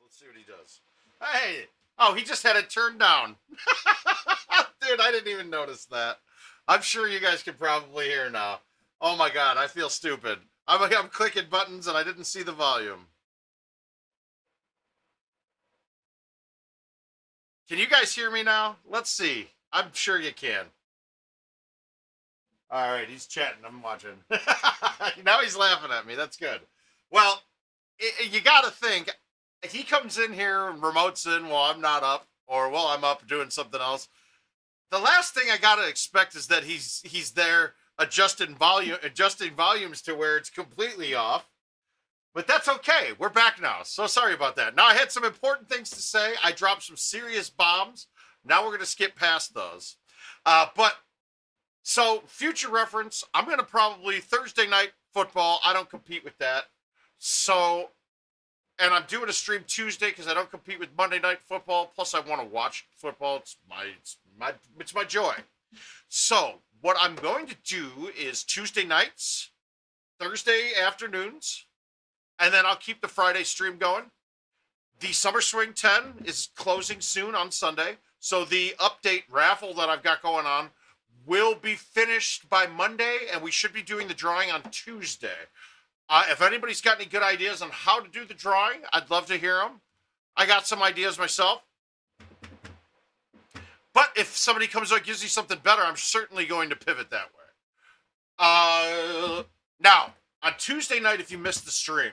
Let's see what he does. Hey! Oh, he just had it turned down. Dude, I didn't even notice that. I'm sure you guys can probably hear now. Oh my god, I feel stupid. I'm clicking buttons and I didn't see the volume. Can you guys hear me now? Let's see. I'm sure you can. All right, he's chatting. I'm watching. Now he's laughing at me. That's good. Well, you got to think. He comes in here and remotes in while I'm not up, or while I'm up doing something else. The last thing I got to expect is that he's there adjusting volumes to where it's completely off. But that's okay. We're back now. So sorry about that. Now, I had some important things to say. I dropped some serious bombs. Now we're going to skip past those. So future reference, I'm going to probably Thursday night football. I don't compete with that. So, and I'm doing a stream Tuesday because I don't compete with Monday night football. Plus, I want to watch football. It's my joy. So, what I'm going to do is Tuesday nights, Thursday afternoons, and then I'll keep the Friday stream going. The Summer Swing 10 is closing soon on Sunday. So the update raffle that I've got going on will be finished by Monday, and we should be doing the drawing on Tuesday. If anybody's got any good ideas on how to do the drawing, I'd love to hear them. I got some ideas myself. But if somebody comes up and gives me something better, I'm certainly going to pivot that way. Now, on Tuesday night, if you missed the stream,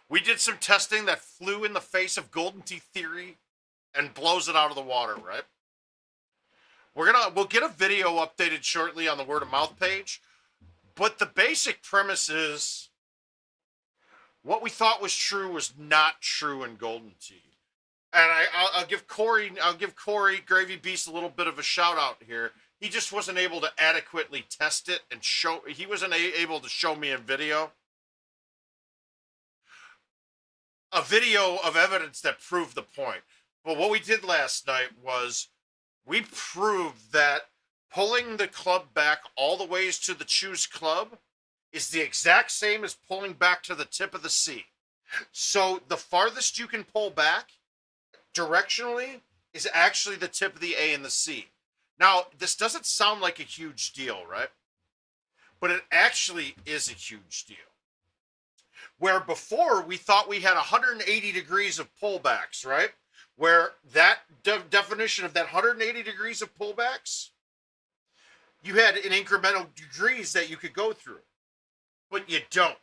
we did some testing that flew in the face of GoldenTeeTV and blows it out of the water, right? We'll get a video updated shortly on the word of mouth page, but the basic premise is what we thought was true was not true in GoldenTeeTV. And I'll give Corey Gravy Beast a little bit of a shout out here. He just wasn't able to adequately test it and he wasn't able to show me a video of evidence that proved the point. But what we did last night was we proved that pulling the club back all the ways to the choose club is the exact same as pulling back to the tip of the C. So the farthest you can pull back directionally is actually the tip of the A and the C. Now, this doesn't sound like a huge deal, right? But it actually is a huge deal. Where before we thought we had 180 degrees of pullbacks, right? Where that definition of that 180 degrees of pullbacks, you had an incremental degrees that you could go through. But you don't.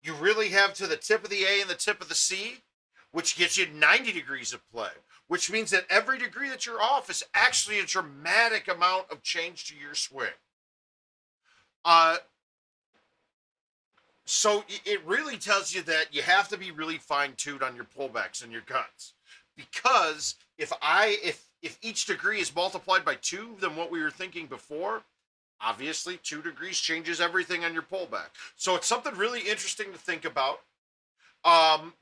You really have to the tip of the A and the tip of the C, which gets you 90 degrees of play, which means that every degree that you're off is actually a dramatic amount of change to your swing. So it really tells you that you have to be really fine-tuned on your pullbacks and your guns. Because if each degree is multiplied by 2 than what we were thinking before, obviously 2 degrees changes everything on your pullback. So it's something really interesting to think about.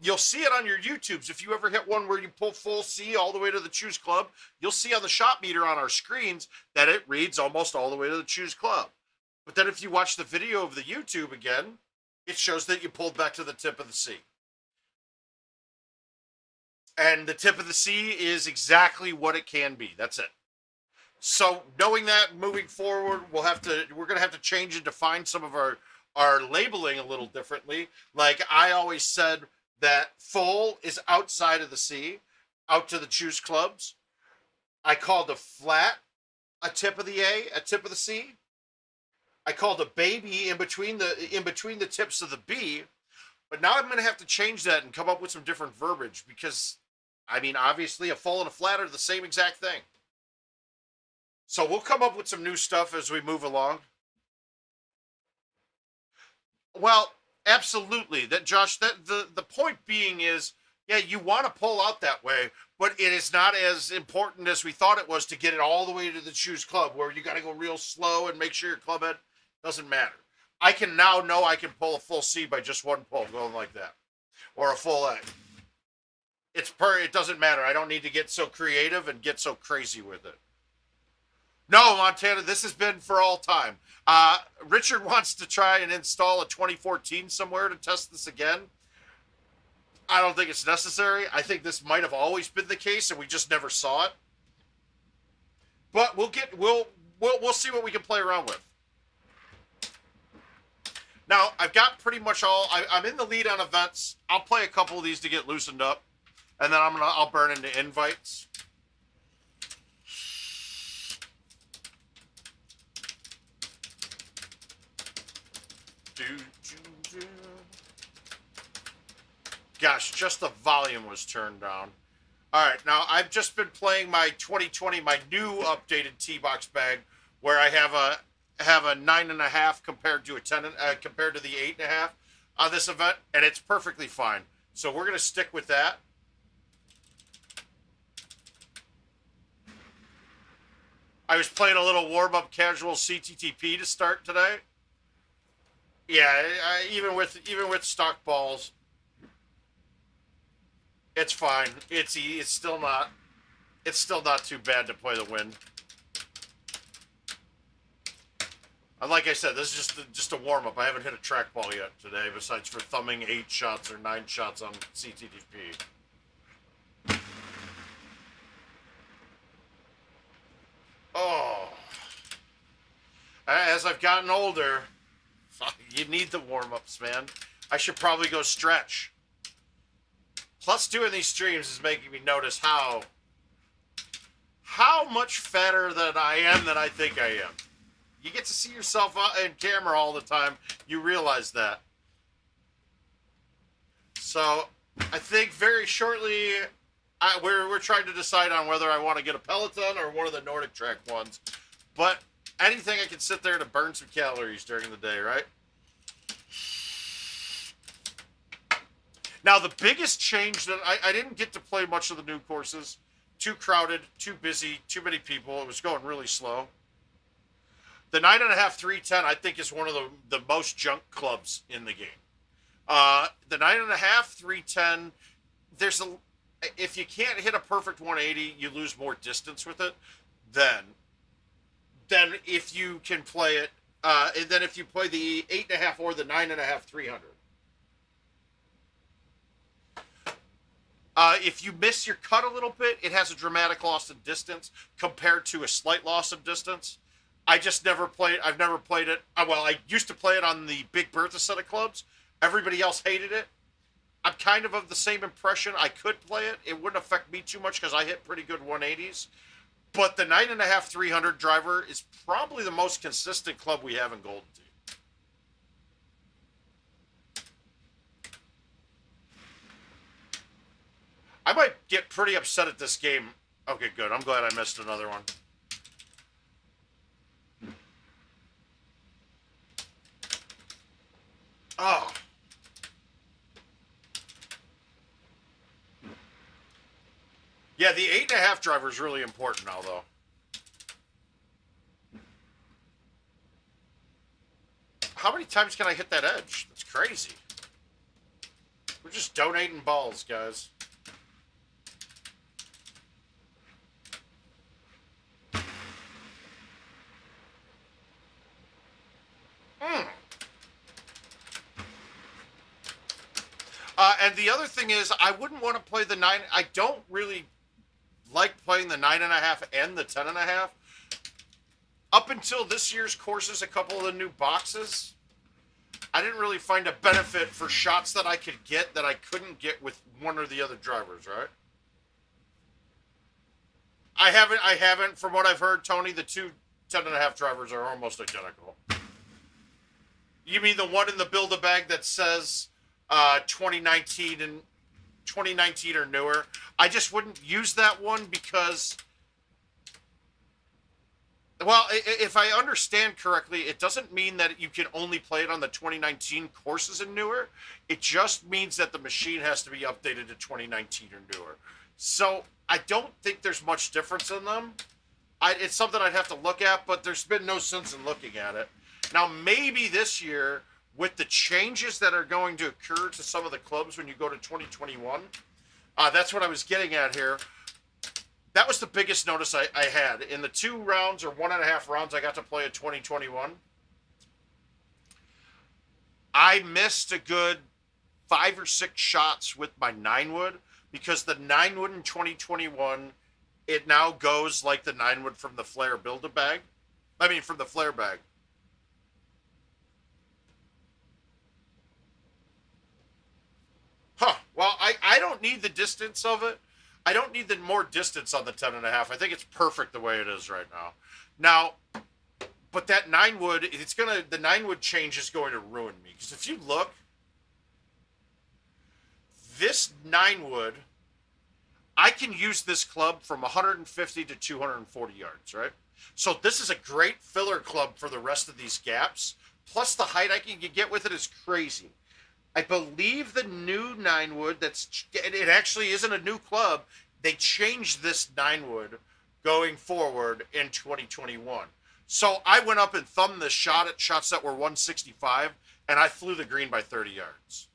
You'll see it on your YouTubes. If you ever hit one where you pull full C all the way to the choose club, you'll see on the shot meter on our screens that it reads almost all the way to the choose club. But then if you watch the video of the YouTube again, it shows that you pulled back to the tip of the C. And the tip of the C is exactly what it can be. That's it. So knowing that, moving forward, we're going to have to change and define some of our labeling a little differently. Like I always said that full is outside of the C, out to the choose clubs. I called a flat a tip of the A, a tip of the C. I called a baby in between the tips of the B. But now I'm going to have to change that and come up with some different verbiage because, I mean, obviously a full and a flat are the same exact thing. So we'll come up with some new stuff as we move along. Well, absolutely. That Josh, the point being is, yeah, you want to pull out that way, but it is not as important as we thought it was to get it all the way to the choose club where you got to go real slow and make sure your club head doesn't matter. I can now know I can pull a full C by just one pull going like that, or a full A. It doesn't matter. I don't need to get so creative and get so crazy with it. No, Montana, this has been for all time. Richard wants to try and install a 2014 somewhere to test this again. I don't think it's necessary. I think this might have always been the case, and we just never saw it. But we'll see what we can play around with. Now I've got pretty much all. I'm in the lead on events. I'll play a couple of these to get loosened up, and then I'll burn into invites. Gosh, just the volume was turned down. All right, now I've just been playing my 2020, my new updated T-box bag, where I have a 9.5 compared to a 10, compared to the 8.5 on this event, and it's perfectly fine. So we're gonna stick with that. I was playing a little warm-up casual CTTP to start today. Yeah, even with stock balls, it's fine. It's still not too bad to play the wind. And like I said, this is just a warm up. I haven't hit a trackball yet today, besides for thumbing 8 shots or 9 shots on CTDP. Oh, as I've gotten older, you need the warm ups, man. I should probably go stretch. Plus, doing these streams is making me notice how much fatter than I am than I think I am. You get to see yourself in camera all the time. You realize that. So, I think very shortly, we're trying to decide on whether I want to get a Peloton or one of the Nordic Track ones. But anything I can sit there to burn some calories during the day, right? Now, the biggest change that I didn't get to play much of the new courses. Too crowded, too busy, too many people. It was going really slow. The 9.5 310, I think, is one of the most junk clubs in the game. The 9.5 310, if you can't hit a perfect 180, you lose more distance with it. Then if you can play it, and then if you play the 8.5 or the 9.5 300. If you miss your cut a little bit, it has a dramatic loss of distance compared to a slight loss of distance. I've never played it. Well, I used to play it on the Big Bertha set of clubs. Everybody else hated it. I'm kind of the same impression. I could play it. It wouldn't affect me too much because I hit pretty good 180s. But the 9.5 300 driver is probably the most consistent club we have in GoldenTeeTV. I might get pretty upset at this game. Okay, good. I'm glad I missed another one. Oh. Yeah, the 8.5 driver is really important now, though. How many times can I hit that edge? That's crazy. We're just donating balls, guys. And the other thing is, I wouldn't want to play the 9. I don't really like playing the 9.5 and the 10.5. Up until this year's courses, a couple of the new boxes, I didn't really find a benefit for shots that I could get that I couldn't get with one or the other drivers, right? I haven't, from what I've heard, Tony, the two 10.5 drivers are almost identical. You mean the one in the Build-A-Bag that says 2019 and 2019 or newer? I just wouldn't use that one because, well, if I understand correctly, it doesn't mean that you can only play it on the 2019 courses and newer. It just means that the machine has to be updated to 2019 or newer. So I don't think there's much difference in them. It's something I'd have to look at, but there's been no sense in looking at it. Now, maybe this year, with the changes that are going to occur to some of the clubs when you go to 2021, that's what I was getting at here. That was the biggest notice I had. In the 2 rounds or 1.5 rounds I got to play in 2021, I missed a good 5 or 6 shots with my 9-wood, because the 9-wood in 2021, it now goes like the 9-wood from the Flare Build-A-Bag. I mean, from the Flare bag. Huh. Well, I don't need the distance of it. I don't need the more distance on the 10.5. I think it's perfect the way it is right now. Now, but that 9-wood, the 9-wood change is going to ruin me. Because if you look, this 9-wood, I can use this club from 150 to 240 yards, right? So this is a great filler club for the rest of these gaps. Plus the height I can get with it is crazy. I believe the new 9-wood, it actually isn't a new club. They changed this 9-wood going forward in 2021. So I went up and thumbed the shot at shots that were 165, and I flew the green by 30 yards.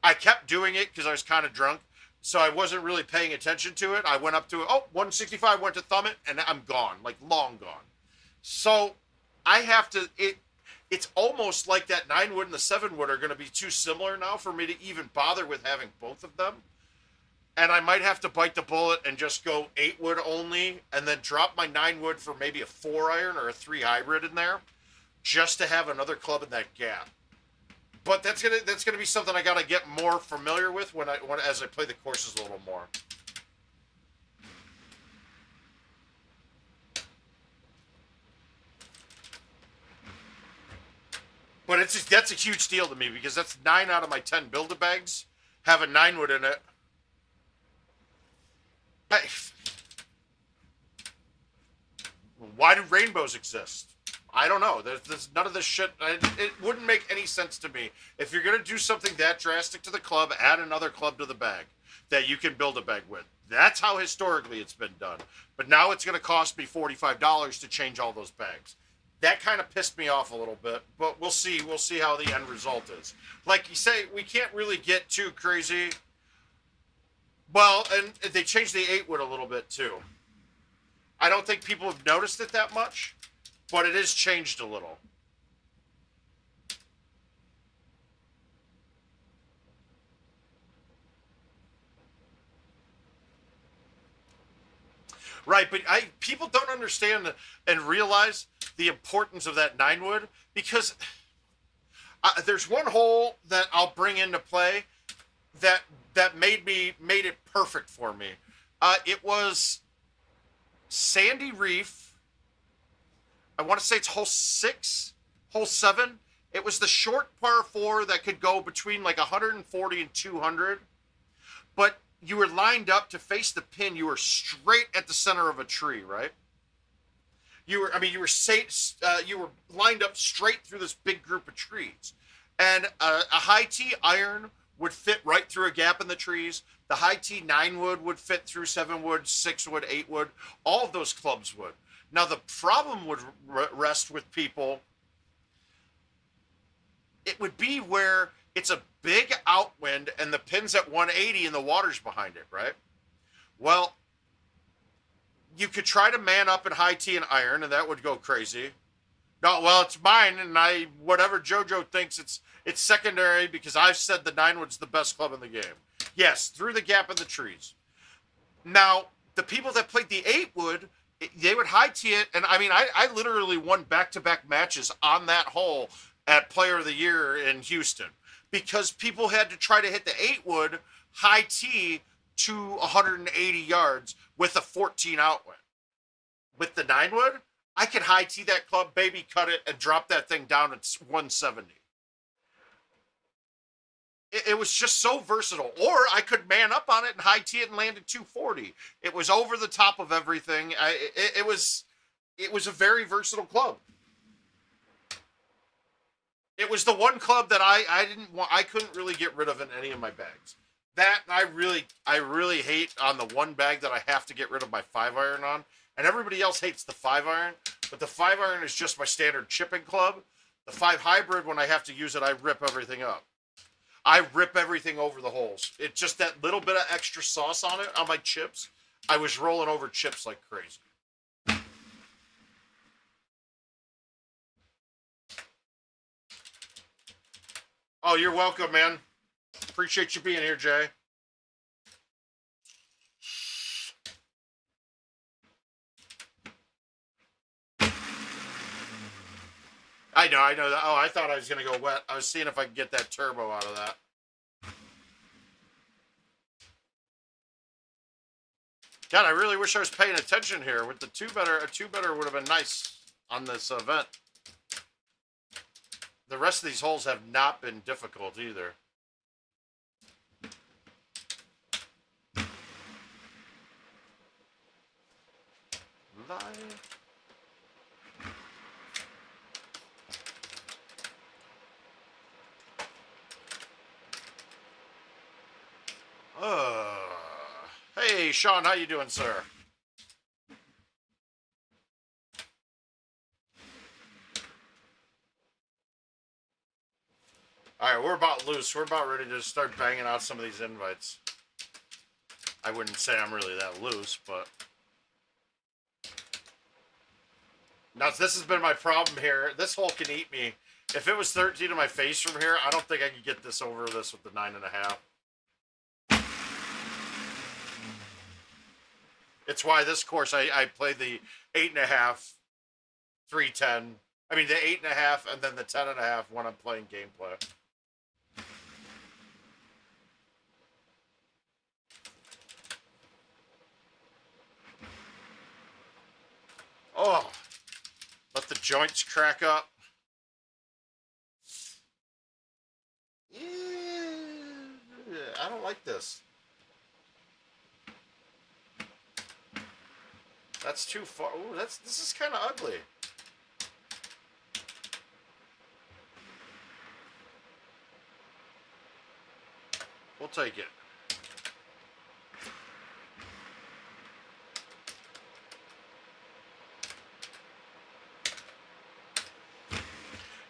I kept doing it because I was kind of drunk, so I wasn't really paying attention to it. I went up to it, 165, went to thumb it, and I'm gone, like long gone. So I have to, it's almost like that 9-wood and the 7-wood are going to be too similar now for me to even bother with having both of them. And I might have to bite the bullet and just go 8-wood only, and then drop my 9-wood for maybe a 4-iron or a 3 hybrid in there, just to have another club in that gap. But that's gonna be something I gotta get more familiar with as I play the courses a little more. But that's a huge deal to me, because that's 9 out of my 10 Build-A-Bags have a 9-wood in it. Why do rainbows exist? I don't know. There's none of this shit. It wouldn't make any sense to me. If you're going to do something that drastic to the club, add another club to the bag that you can build a bag with. That's how historically it's been done. But now it's going to cost me $45 to change all those bags. That kind of pissed me off a little bit, but we'll see. We'll see how the end result is. Like you say, we can't really get too crazy. Well, and they changed the 8-wood a little bit too. I don't think people have noticed it that much, but it has changed a little. Right, but people don't understand and realize the importance of that 9-wood, because there's one hole that I'll bring into play that made it perfect for me. It was Sandy Reef. I want to say it's hole 6, hole 7. It was the short par 4 that could go between like 140 and 200, but you were lined up to face the pin. You were straight at the center of a tree, right? You were lined up straight through this big group of trees, and a high tee iron would fit right through a gap in the trees. The high tee 9-wood would fit through 7-wood, 6-wood, 8-wood. All of those clubs would. Now the problem would rest with people. It would be where it's a big outwind and the pin's at 180 and the water's behind it, right? Well, you could try to man up in high tee and iron, and that would go crazy. No, well, it's mine, and whatever JoJo thinks, it's secondary because I've said the 9-wood's the best club in the game. Yes, through the gap in the trees. Now, the people that played the 8-wood, they would high tee it, and I literally won back-to-back matches on that hole at Player of the Year in Houston, because people had to try to hit the 8-wood high tee to 180 yards with a 14 outwind. With the 9-wood, I could high tee that club, baby cut it, and drop that thing down at 170. It was just so versatile. Or I could man up on it and high tee it and land at 240. It was over the top of everything. It was a very versatile club. It was the one club that I couldn't really get rid of in any of my bags. That I really hate on the one bag that I have to get rid of my 5-iron on. And everybody else hates the 5-iron, but the 5-iron is just my standard chipping club. The 5 hybrid, when I have to use it, I rip everything up. I rip everything over the holes. It's just that little bit of extra sauce on it, on my chips. I was rolling over chips like crazy. Oh, you're welcome, man. Appreciate you being here, Jay. I know that. Oh, I thought I was going to go wet. I was seeing if I could get that turbo out of that. God, I really wish I was paying attention here. With the a two better would have been nice on this event. The rest of these holes have not been difficult either. Live. Hey, Sean, how you doing, sir? All right, we're about loose. We're about ready to start banging out some of these invites. I wouldn't say I'm really that loose, but... Now, this has been my problem here. This hole can eat me. If it was 13 in my face from here, I don't think I could get this over this with the 9.5. It's why this course, I play the 8.5, 310. I mean, the 8.5 and then the 10.5 when I'm playing gameplay. Oh, let the joints crack up. Yeah, I don't like this. That's too far. Ooh, this is kind of ugly. We'll take it.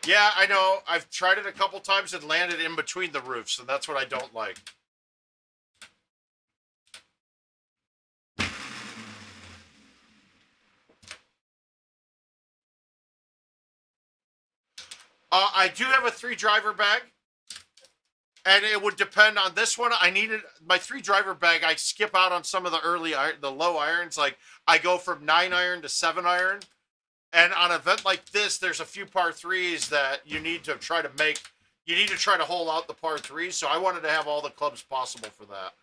Yeah, I know. I've tried it a couple times and landed in between the roofs, and that's what I don't like. I do have a 3-driver bag, and it would depend on this one. I needed my 3-driver bag. I skip out on some of the low irons. Like I go from 9-iron to 7-iron, and on an event like this, there's a few par 3s that you need to try to make. You need to try to hole out the par 3s. So I wanted to have all the clubs possible for that.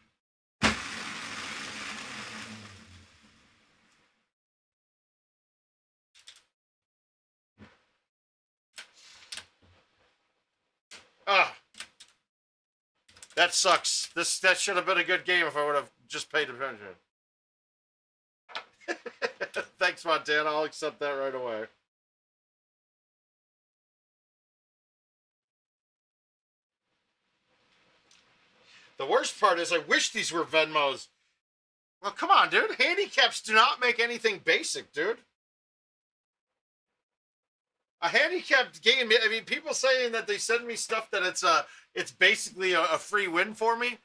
That sucks. That should have been a good game if I would have just paid attention. Thanks, Montana. I'll accept that right away. The worst part is I wish these were Venmos. Well, come on, dude. Handicaps do not make anything basic, dude. A handicapped game. I mean, people saying that they send me stuff that it's basically a free win for me.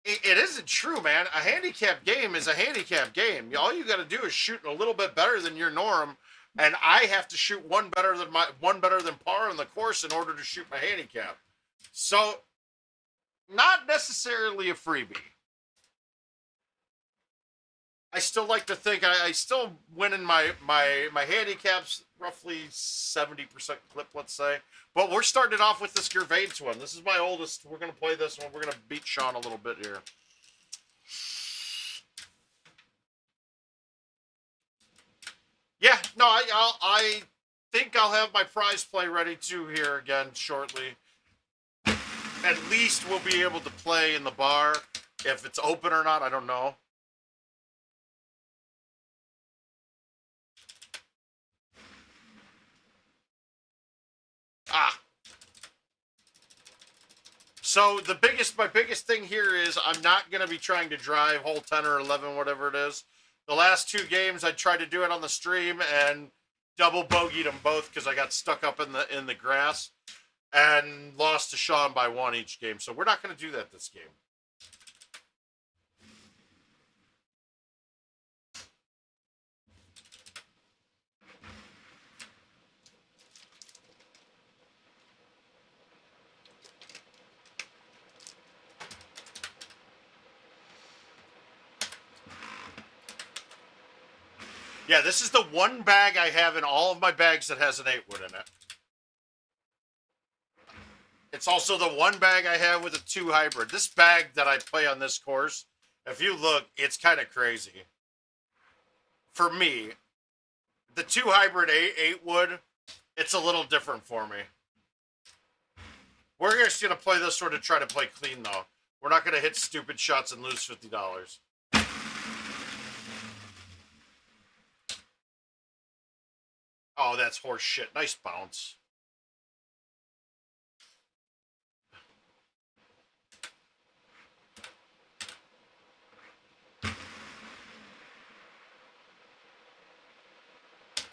It isn't true, man. A handicap game is a handicap game. All you got to do is shoot a little bit better than your norm, and I have to shoot one better than par in the course in order to shoot my handicap. So, not necessarily a freebie. I still like to think I still win in my handicaps roughly 70% clip, let's say. But we're starting it off with this Gervais one. This is my oldest. We're going to play this one. We're going to beat Sean a little bit here. Yeah, no, I think I'll have my prize play ready too here again shortly. At least we'll be able to play in the bar. If it's open or not, I don't know. So my biggest thing here is I'm not going to be trying to drive hole 10 or 11, whatever it is. The last 2 games, I tried to do it on the stream and double bogeyed them both because I got stuck up in the grass and lost to Sean by 1 each game. So we're not going to do that this game. Yeah, this is the one bag I have in all of my bags that has an 8-wood in it. It's also the one bag I have with a 2 hybrid. This bag that I play on this course, if you look, it's kind of crazy. For me, the 2 hybrid 8-wood, it's a little different for me. We're just going to play this sort of try to play clean, though. We're not going to hit stupid shots and lose $50. Oh, that's horse shit. Nice bounce.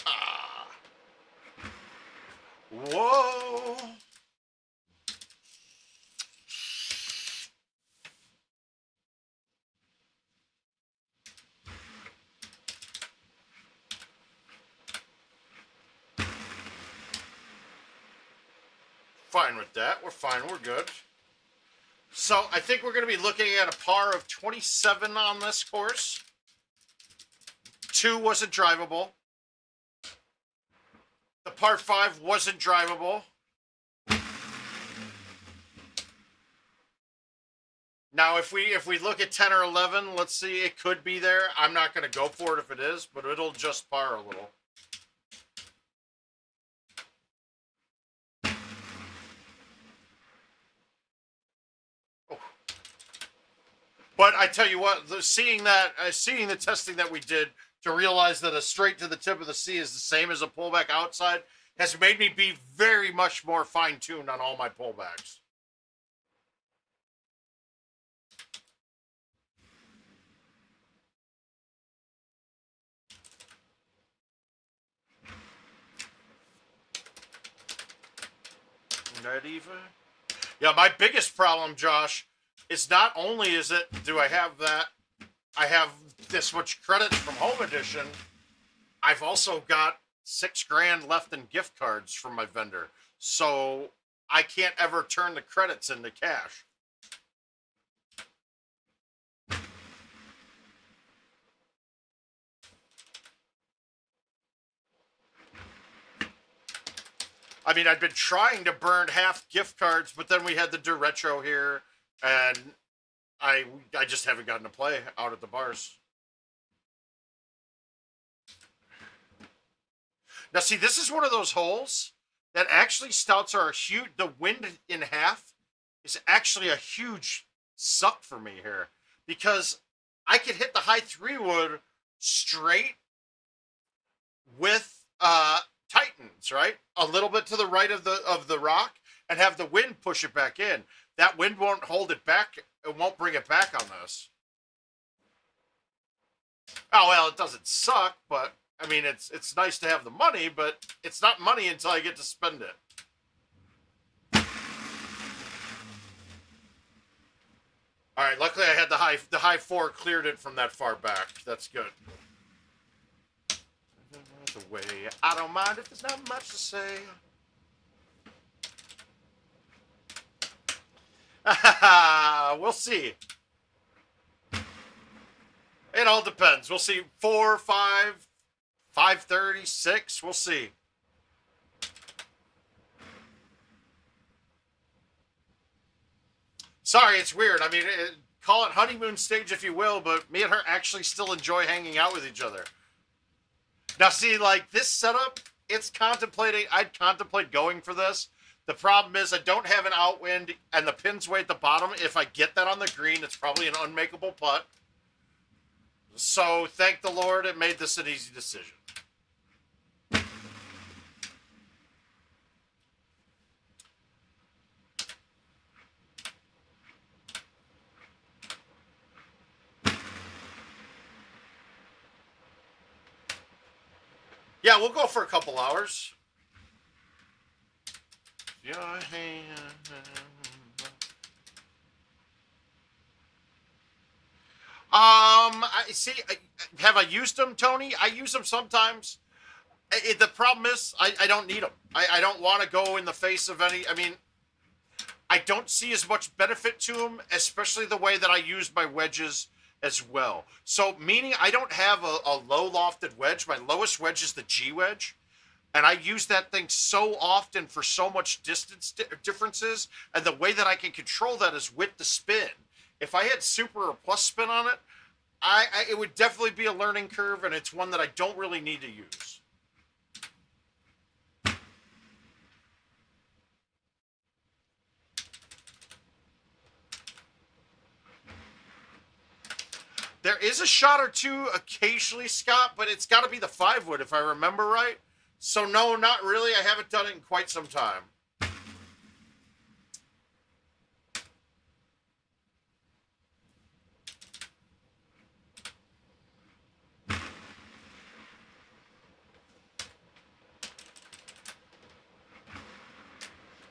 Ah. Whoa. Fine with that. We're fine. We're good. So I think we're going to be looking at a par of 27 on this course. 2 wasn't drivable. The par 5 wasn't drivable. Now, if we look at 10 or 11, let's see, it could be there. I'm not going to go for it if it is, but it'll just par a little. But I tell you what, seeing the testing that we did to realize that a straight to the tip of the C is the same as a pullback outside has made me be very much more fine-tuned on all my pullbacks. Not even. Yeah, my biggest problem, Josh, is not only is it do I have this much credits from Home Edition, I've also got $6,000 left in gift cards from my vendor, so I can't ever turn the credits into cash. I mean, I've been trying to burn half gift cards, but then we had the retro here, and I just haven't gotten to play out at the bars. Now, see, this is one of those holes that actually stouts are a huge. The wind in half is actually a huge suck for me here because I could hit the high 3-wood straight with Titans, right? A little bit to the right of the rock and have the wind push it back in. That wind won't hold it back. It won't bring it back on this. Oh, well, it doesn't suck, but I mean, it's nice to have the money, but it's not money until I get to spend it. All right, luckily I had the high 4 cleared it from that far back. That's good. The way I don't mind if there's not much to say. We'll see. It all depends. We'll see. 4, 5, 5:30, 6. We'll see. Sorry, it's weird. I mean, call it honeymoon stage if you will, but me and her actually still enjoy hanging out with each other. Now, see, like, this setup, I'd contemplate going for this. The problem is I don't have an outwind, and the pin's way at the bottom. If I get that on the green, it's probably an unmakeable putt. So, thank the Lord, it made this an easy decision. Yeah, we'll go for a couple hours. Your hand. Have I used them, Tony? I use them sometimes. The problem is I don't need them. I don't want to go in the face of any. I mean, I don't see as much benefit to them, especially the way that I use my wedges as well. So meaning I don't have a low lofted wedge. My lowest wedge is the G wedge. And I use that thing so often for so much distance differences. And the way that I can control that is with the spin. If I had super or plus spin on it, it would definitely be a learning curve, and it's one that I don't really need to use. There is a shot or two occasionally, Scott, but it's got to be the 5-wood if I remember right. So no, not really. I haven't done it in quite some time.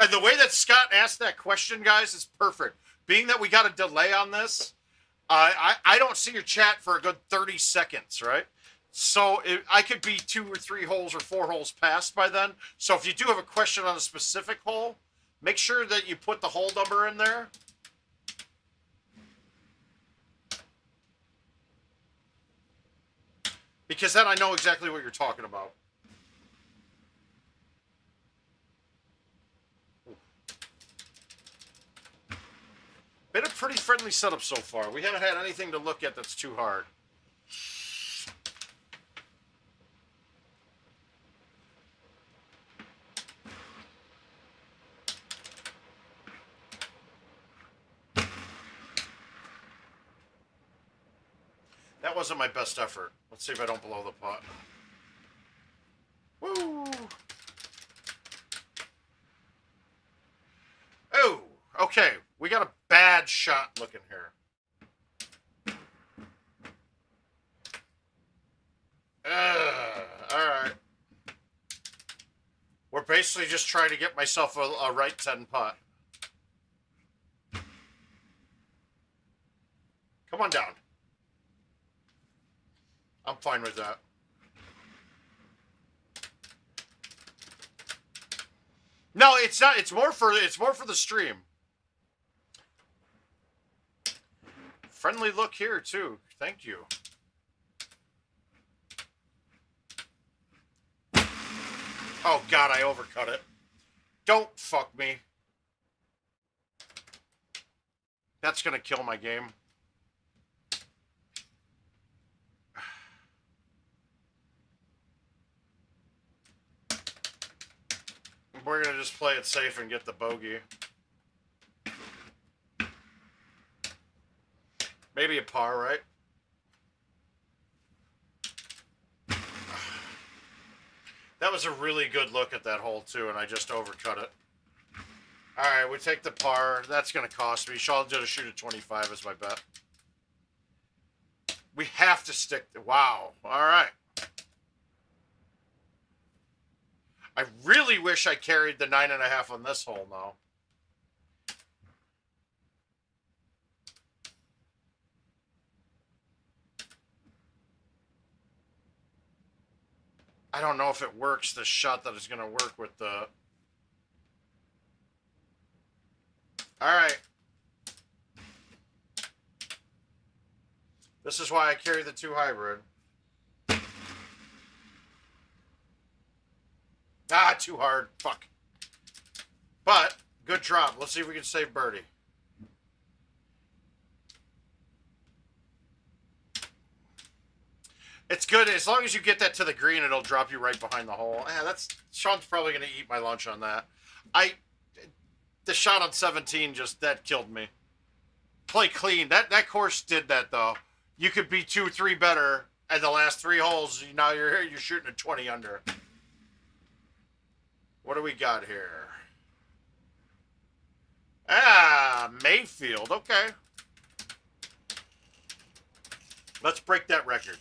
And the way that Scott asked that question, guys, is perfect. Being that we got a delay on this, I don't see your chat for a good 30 seconds, right? So I could be 2 or 3 holes or 4 holes past by then. So if you do have a question on a specific hole, make sure that you put the hole number in there. Because then I know exactly what you're talking about. Been a pretty friendly setup so far. We haven't had anything to look at that's too hard. That wasn't my best effort. Let's see if I don't blow the putt. Woo! Oh, okay. We got a bad shot looking here. All right. We're basically just trying to get myself a right 10 putt. Come on down. I'm fine with that. No, it's not. It's more for the stream. Friendly look here too. Thank you. Oh God, I overcut it. Don't fuck me. That's gonna kill my game. We're gonna just play it safe and get the bogey. Maybe a par, right? That was a really good look at that hole too, and I just overcut it. All right, we take the par. That's gonna cost me. Shaw's gonna shoot a 25 as my bet. We have to stick. Wow. All right. I really wish I carried the 9.5 on this hole now. I don't know if it works, the shot that is going to work with the... All right. This is why I carry the 2 hybrid. Ah, too hard. Fuck. But, good drop. Let's see if we can save birdie. It's good. As long as you get that to the green, it'll drop you right behind the hole. Yeah, Sean's probably going to eat my lunch on that. The shot on 17 that killed me. Play clean. That course did that, though. You could be 2-3 better, and the last 3 holes, now you're shooting a 20 under. What do we got here? Ah, Mayfield. Okay. Let's break that record.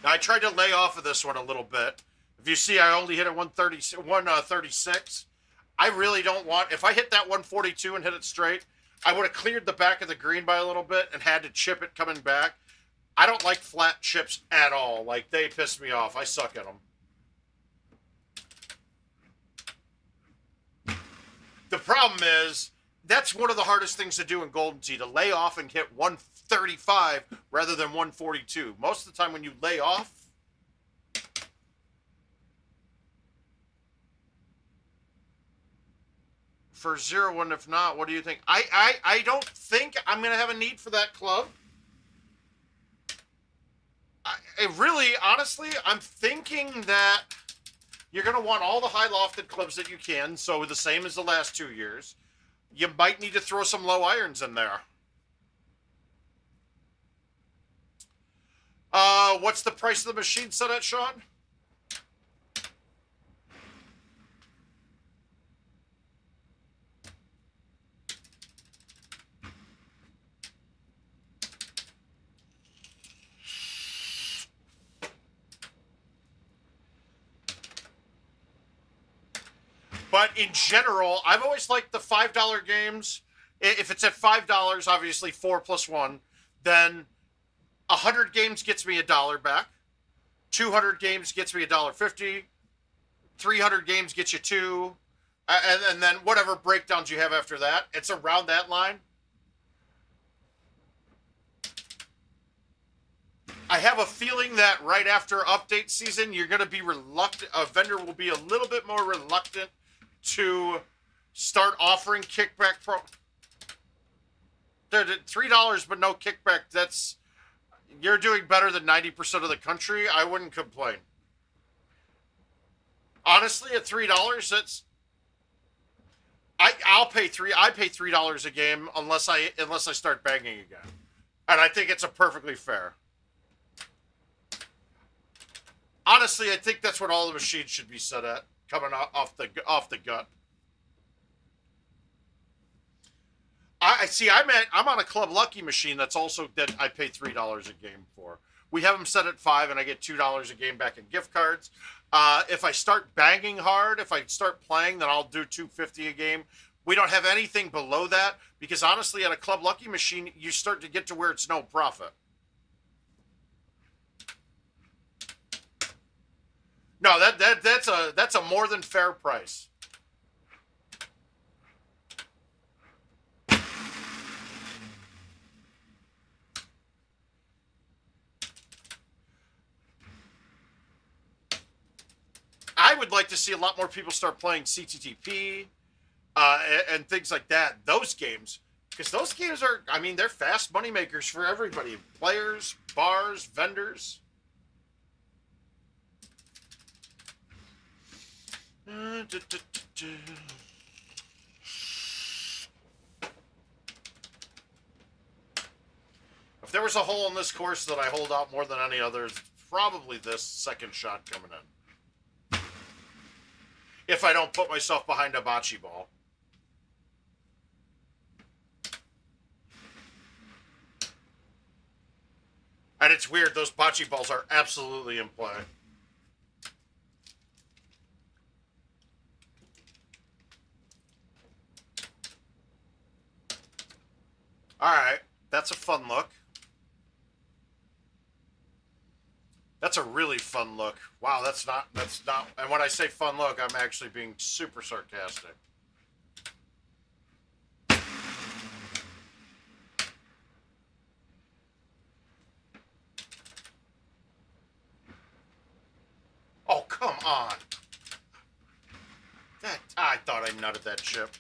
Now, I tried to lay off of this one a little bit. If you see, I only hit it 136. I really don't want... If I hit that 142 and hit it straight, I would have cleared the back of the green by a little bit and had to chip it coming back. I don't like flat chips at all. Like, they piss me off. I suck at them. The problem is, that's one of the hardest things to do in Golden Tee, to lay off and hit 135 rather than 142. Most of the time when you lay off, for 0-1, if not, what do you think? I don't think I'm going to have a need for that club. Really, honestly, I'm thinking that you're going to want all the high lofted clubs that you can, so the same as the last 2 years. You might need to throw some low irons in there. What's the price of the machine set at, Sean? But in general, I've always liked the $5 games. If it's at $5, obviously 4 plus 1, then 100 games gets me $1 back. 200 games gets me $1.50. 300 games gets you 2. And then whatever breakdowns you have after that, it's around that line. I have a feeling that right after update season, you're going to be reluctant. A vendor will be a little bit more reluctant to start offering kickback $3 but no kickback. That's, you're doing better than 90% of the country. I wouldn't complain. Honestly, at $3, that's, I pay $3 a game unless I start banging again. And I think it's a perfectly fair. Honestly, I think that's what all the machines should be set at, coming off the gut. I see. I'm on a Club Lucky machine that's also that I pay $3 a game for. We have them set at $5, and I get $2 a game back in gift cards. If I start banging hard, if I start playing, then I'll do $2.50 a game. We don't have anything below that because honestly, at a Club Lucky machine, you start to get to where it's no profit. No, that's a more than fair price. I would like to see a lot more people start playing CTTP and things like that. Those games, because those games are, I mean, they're fast money makers for everybody. Players, bars, vendors. If there was a hole in this course that I hold out more than any other, it's probably this second shot coming in. If I don't put myself behind a bocce ball. And it's weird, those bocce balls are absolutely in play. Alright, that's a fun look. That's a really fun look. Wow, that's not, and when I say fun look, I'm actually being super sarcastic. Oh, come on. I thought I nutted that chip.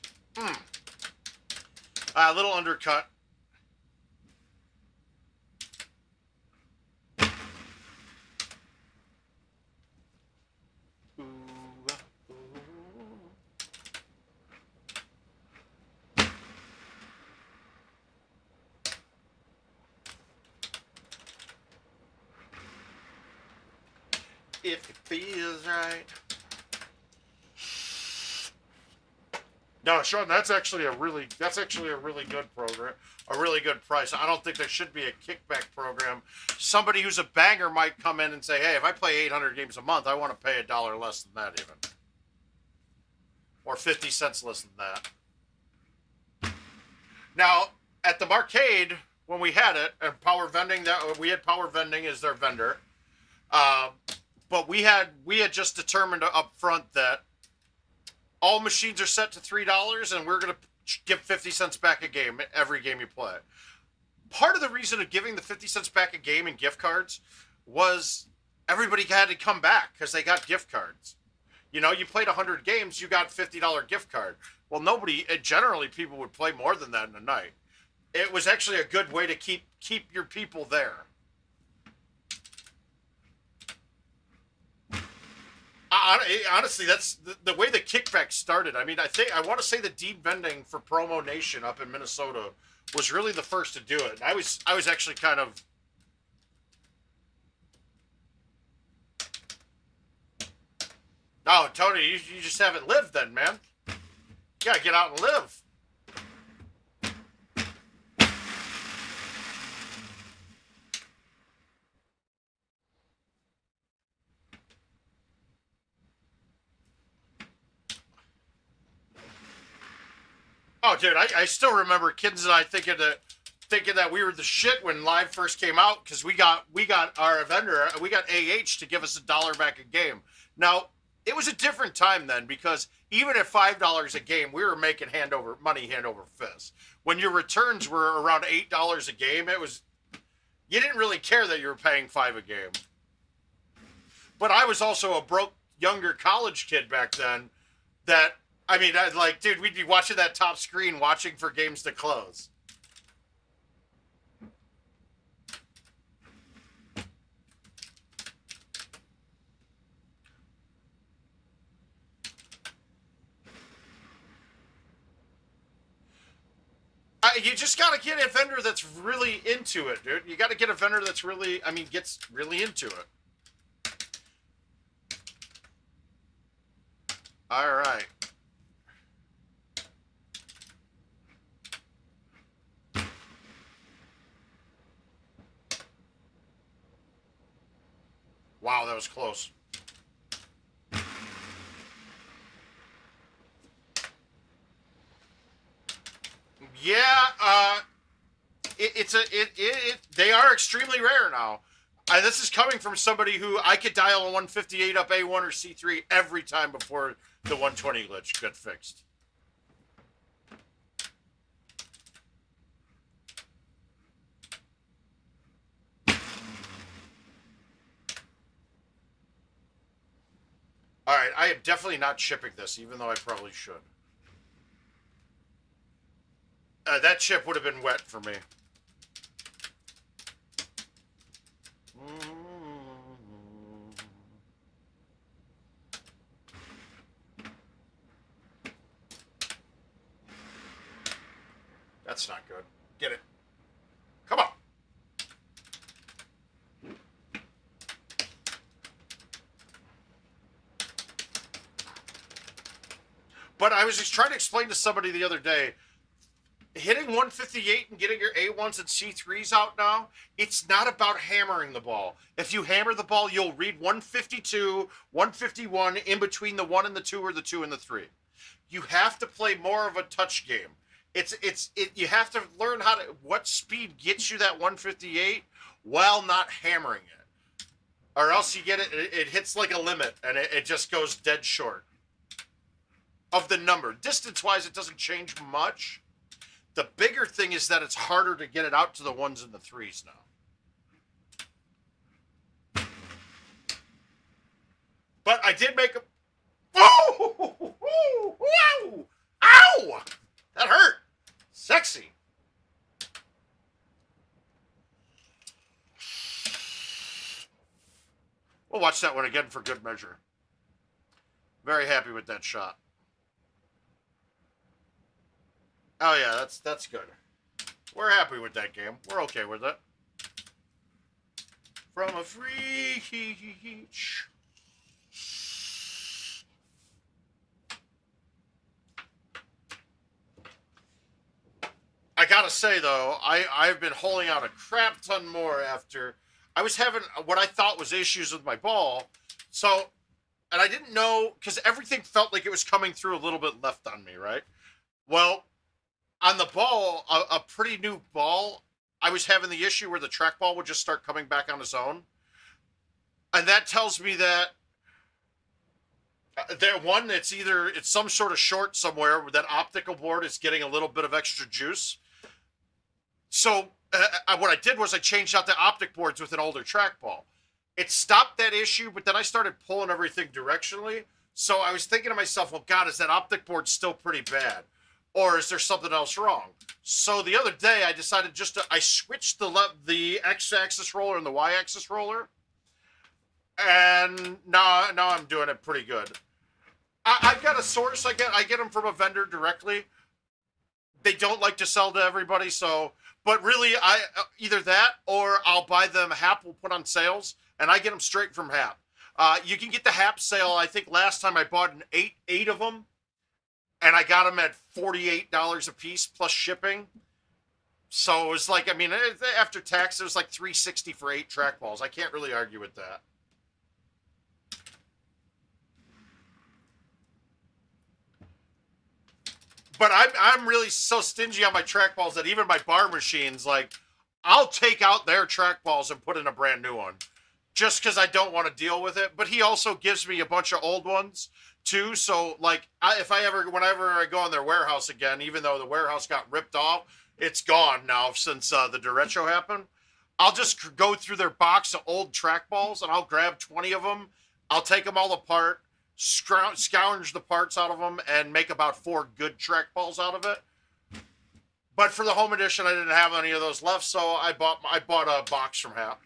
A little undercut. If it feels right. No, Sean, that's actually a really good program, a really good price. I don't think there should be a kickback program. Somebody who's a banger might come in and say, "Hey, if I play 800 games a month, I want to pay $1 less than that, even, or 50 cents less than that." Now, at the Marcade, when we had it, and power vending, that we had power vending as their vendor. But we had just determined up front that all machines are set to $3, and we're gonna give 50 cents back a game every game you play. Part of the reason of giving the 50 cents back a game in gift cards was everybody had to come back because they got gift cards. You know, you played 100 games, you got $50 gift card. Well, generally people would play more than that in a night. It was actually a good way to keep your people there. Honestly, that's the way the kickback started. I mean, I want to say the Dean Vending for Promo Nation up in Minnesota was really the first to do it. And I was actually kind of. Oh, Tony, you just haven't lived then, man. You gotta get out and live. Oh, dude, I still remember kids and I thinking that we were the shit when Live first came out because we got our vendor, we got AH to give us $1 back a game. Now, it was a different time then because even at $5 a game, we were making money hand over fist. When your returns were around $8 a game, you didn't really care that you were paying $5 a game. But I was also a broke younger college kid back then that. I mean, dude, we'd be watching that top screen, watching for games to close. You just got to get a vendor that's really into it, dude. You got to get a vendor that's really, gets really into it. All right. Wow, that was close. Yeah, they are extremely rare now. This is coming from somebody who I could dial a 158 up A1 or C3 every time before the 120 glitch got fixed. All right, I am definitely not shipping this, even though I probably should. That chip would have been wet for me. That's not good. Get it. Come on. But I was just trying to explain to somebody the other day, hitting 158 and getting your A1s and C3s out now, it's not about hammering the ball. If you hammer the ball, you'll read 152, 151 in between the 1 and the 2 or the 2 and the 3. You have to play more of a touch game. You have to learn what speed gets you that 158 while not hammering it. Or else you get it hits like a limit and it just goes dead short of the number. Distance-wise, it doesn't change much. The bigger thing is that it's harder to get it out to the 1s and the 3s now. But I did make a... Whoa! Whoa! Ow! That hurt. Sexy. We'll watch that one again for good measure. Very happy with that shot. Oh yeah, that's good. We're happy with that game. We're okay with it. From a free reach. I gotta say though, I've been holding out a crap ton more after I was having what I thought was issues with my ball. So, and I didn't know because everything felt like it was coming through a little bit left on me, right? Well, on the ball, a pretty new ball, I was having the issue where the trackball would just start coming back on its own. And that tells me that it's some sort of short somewhere where that optical board is getting a little bit of extra juice. So what I did was I changed out the optic boards with an older trackball. It stopped that issue, but then I started pulling everything directionally. So I was thinking to myself, well, God, is that optic board still pretty bad? Or is there something else wrong? So the other day I decided I switched the X-axis roller and the Y-axis roller. And now I'm doing it pretty good. I've got a source. I get them from a vendor directly. They don't like to sell to everybody, so... But really, either that or I'll buy them. Hap will put on sales, and I get them straight from Hap. You can get the Hap sale. I think last time I bought eight of them, and I got them at $48 a piece plus shipping. So it was like, I mean, after tax, it was like $360 for 8 trackballs. I can't really argue with that. But I'm really so stingy on my trackballs that even my bar machines, like, I'll take out their trackballs and put in a brand new one. Just because I don't want to deal with it. But he also gives me a bunch of old ones, too. So, like, whenever I go in their warehouse again, even though the warehouse got ripped off, it's gone now since the derecho happened. I'll just go through their box of old trackballs, and I'll grab 20 of them. I'll take them all apart, scourge the parts out of them, and make about 4 good trackballs out of it. But for the home edition, I didn't have any of those left, so I bought a box from Hap.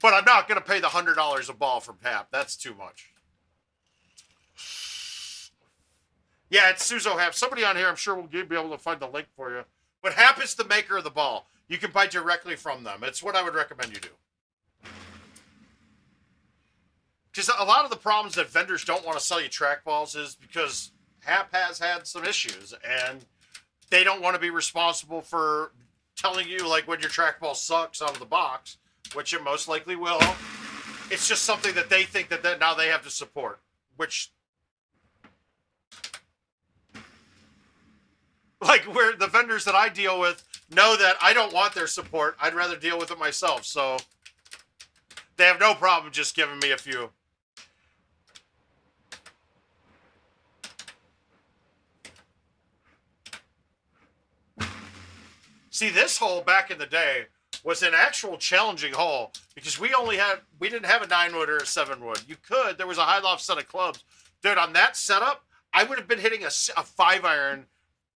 But I'm not going to pay the $100 a ball from Hap. That's too much. Yeah, it's Suzo Hap. Somebody on here, I'm sure will be able to find the link for you. But Hap is the maker of the ball. You can buy directly from them. It's what I would recommend you do. Because a lot of the problems that vendors don't want to sell you trackballs is because Hap has had some issues, and they don't want to be responsible for telling you, like, when your trackball sucks out of the box, which it most likely will. It's just something that they think that now they have to support, which... Like, where the vendors that I deal with know that I don't want their support. I'd rather deal with it myself. So they have no problem just giving me a few. See, this hole back in the day was an actual challenging hole because we didn't have a 9-wood or a 7-wood. You could. There was a high loft set of clubs. Dude, on that setup, I would have been hitting a 5-iron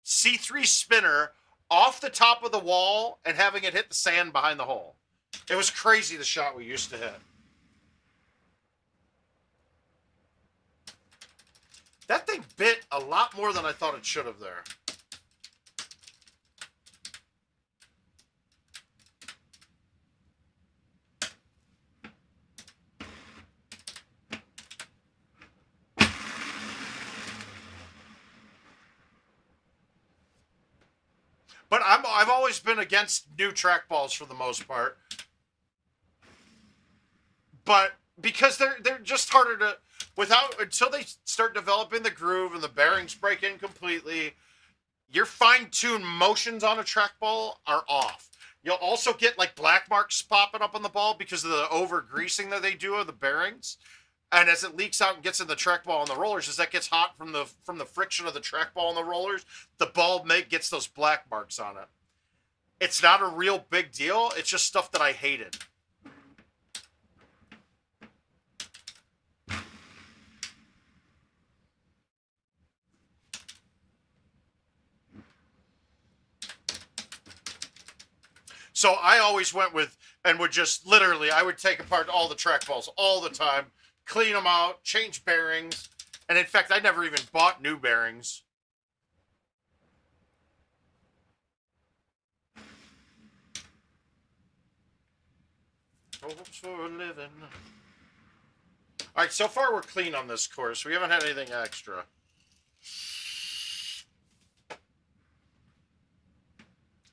C3 spinner off the top of the wall and having it hit the sand behind the hole. It was crazy, the shot we used to hit. That thing bit a lot more than I thought it should have there. But I've always been against new trackballs for the most part. But because they're just harder to until they start developing the groove and the bearings break in completely, your fine-tuned motions on a trackball are off. You'll also get like black marks popping up on the ball because of the over greasing that they do of the bearings. And as it leaks out and gets in the trackball and the rollers, as that gets hot from the friction of the trackball and the rollers, the ball gets those black marks on it. It's not a real big deal. It's just stuff that I hated. So I always went with, and would just literally, I would take apart all the trackballs all the time, clean them out, change bearings, and in fact, I never even bought new bearings. Hopes for a living. All right, so far we're clean on this course. We haven't had anything extra.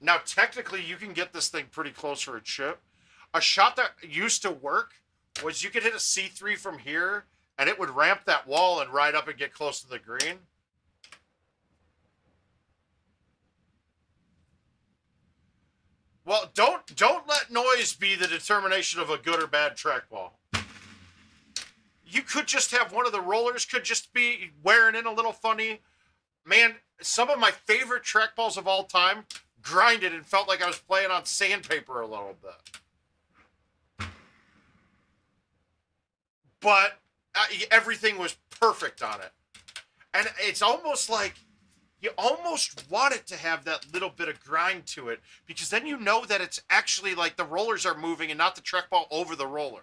Now, technically, you can get this thing pretty close for a chip. A shot that used to work was you could hit a C3 from here, and it would ramp that wall and ride up and get close to the green. Well, don't let noise be the determination of a good or bad trackball. You could just have one of the rollers could just be wearing in a little funny. Man, some of my favorite trackballs of all time grinded and felt like I was playing on sandpaper a little bit. But everything was perfect on it. And it's almost like you almost want it to have that little bit of grind to it, because then you know that it's actually like the rollers are moving and not the trackball over the roller.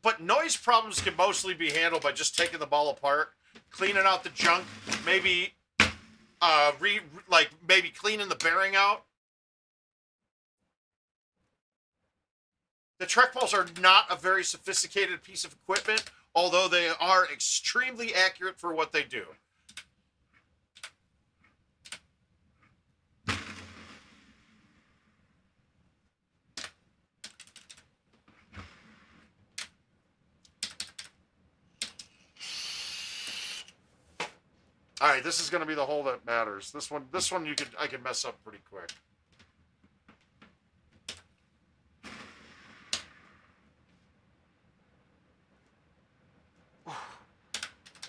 But noise problems can mostly be handled by just taking the ball apart, cleaning out the junk, maybe maybe cleaning the bearing out. The trackballs are not a very sophisticated piece of equipment, although they are extremely accurate for what they do. All right, this is going to be the hole that matters. This one I can mess up pretty quick.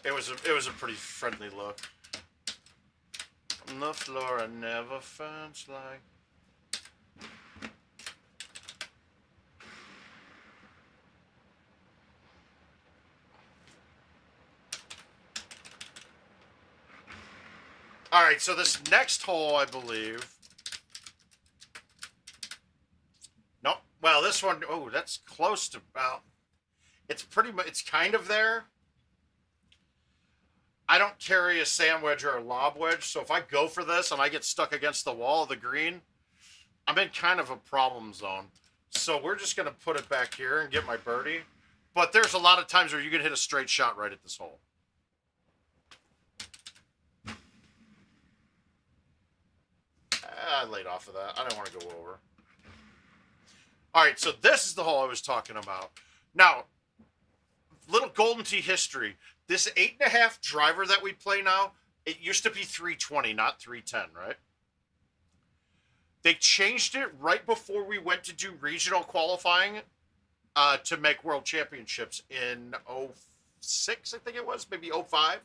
It was a pretty friendly look. On the floor I never felt like. All right, so this next hole, I believe. Nope. Well, this one, oh, that's close to about. It's pretty much. It's kind of there. I don't carry a sand wedge or a lob wedge, so if I go for this and I get stuck against the wall of the green, I'm in kind of a problem zone. So we're just going to put it back here and get my birdie. But there's a lot of times where you can hit a straight shot right at this hole. I laid off of that. I didn't want to go over. All right, so this is the hole I was talking about. Now, little Golden Tee history. This 8.5 driver that we play now, it used to be 320, not 310, right? They changed it right before we went to do regional qualifying to make world championships in 06, I think it was, maybe 05.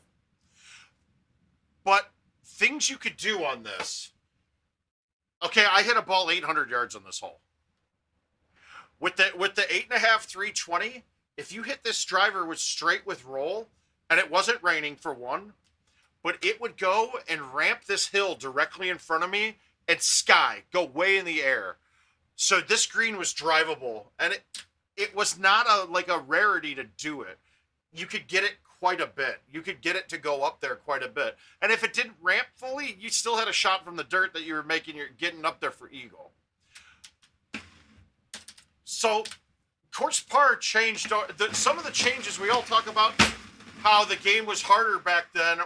But things you could do on this. Okay, I hit a ball 800 yards on this hole. With the 8.5 320, if you hit this driver with straight with roll, and it wasn't raining for one, but it would go and ramp this hill directly in front of me and go way in the air. So this green was drivable, and it was not a rarity to do it. You could get it quite a bit. You could get it to go up there quite a bit. And if it didn't ramp fully, you still had a shot from the dirt that you were getting up there for eagle. So course par changed some of the changes we all talk about, how the game was harder back then,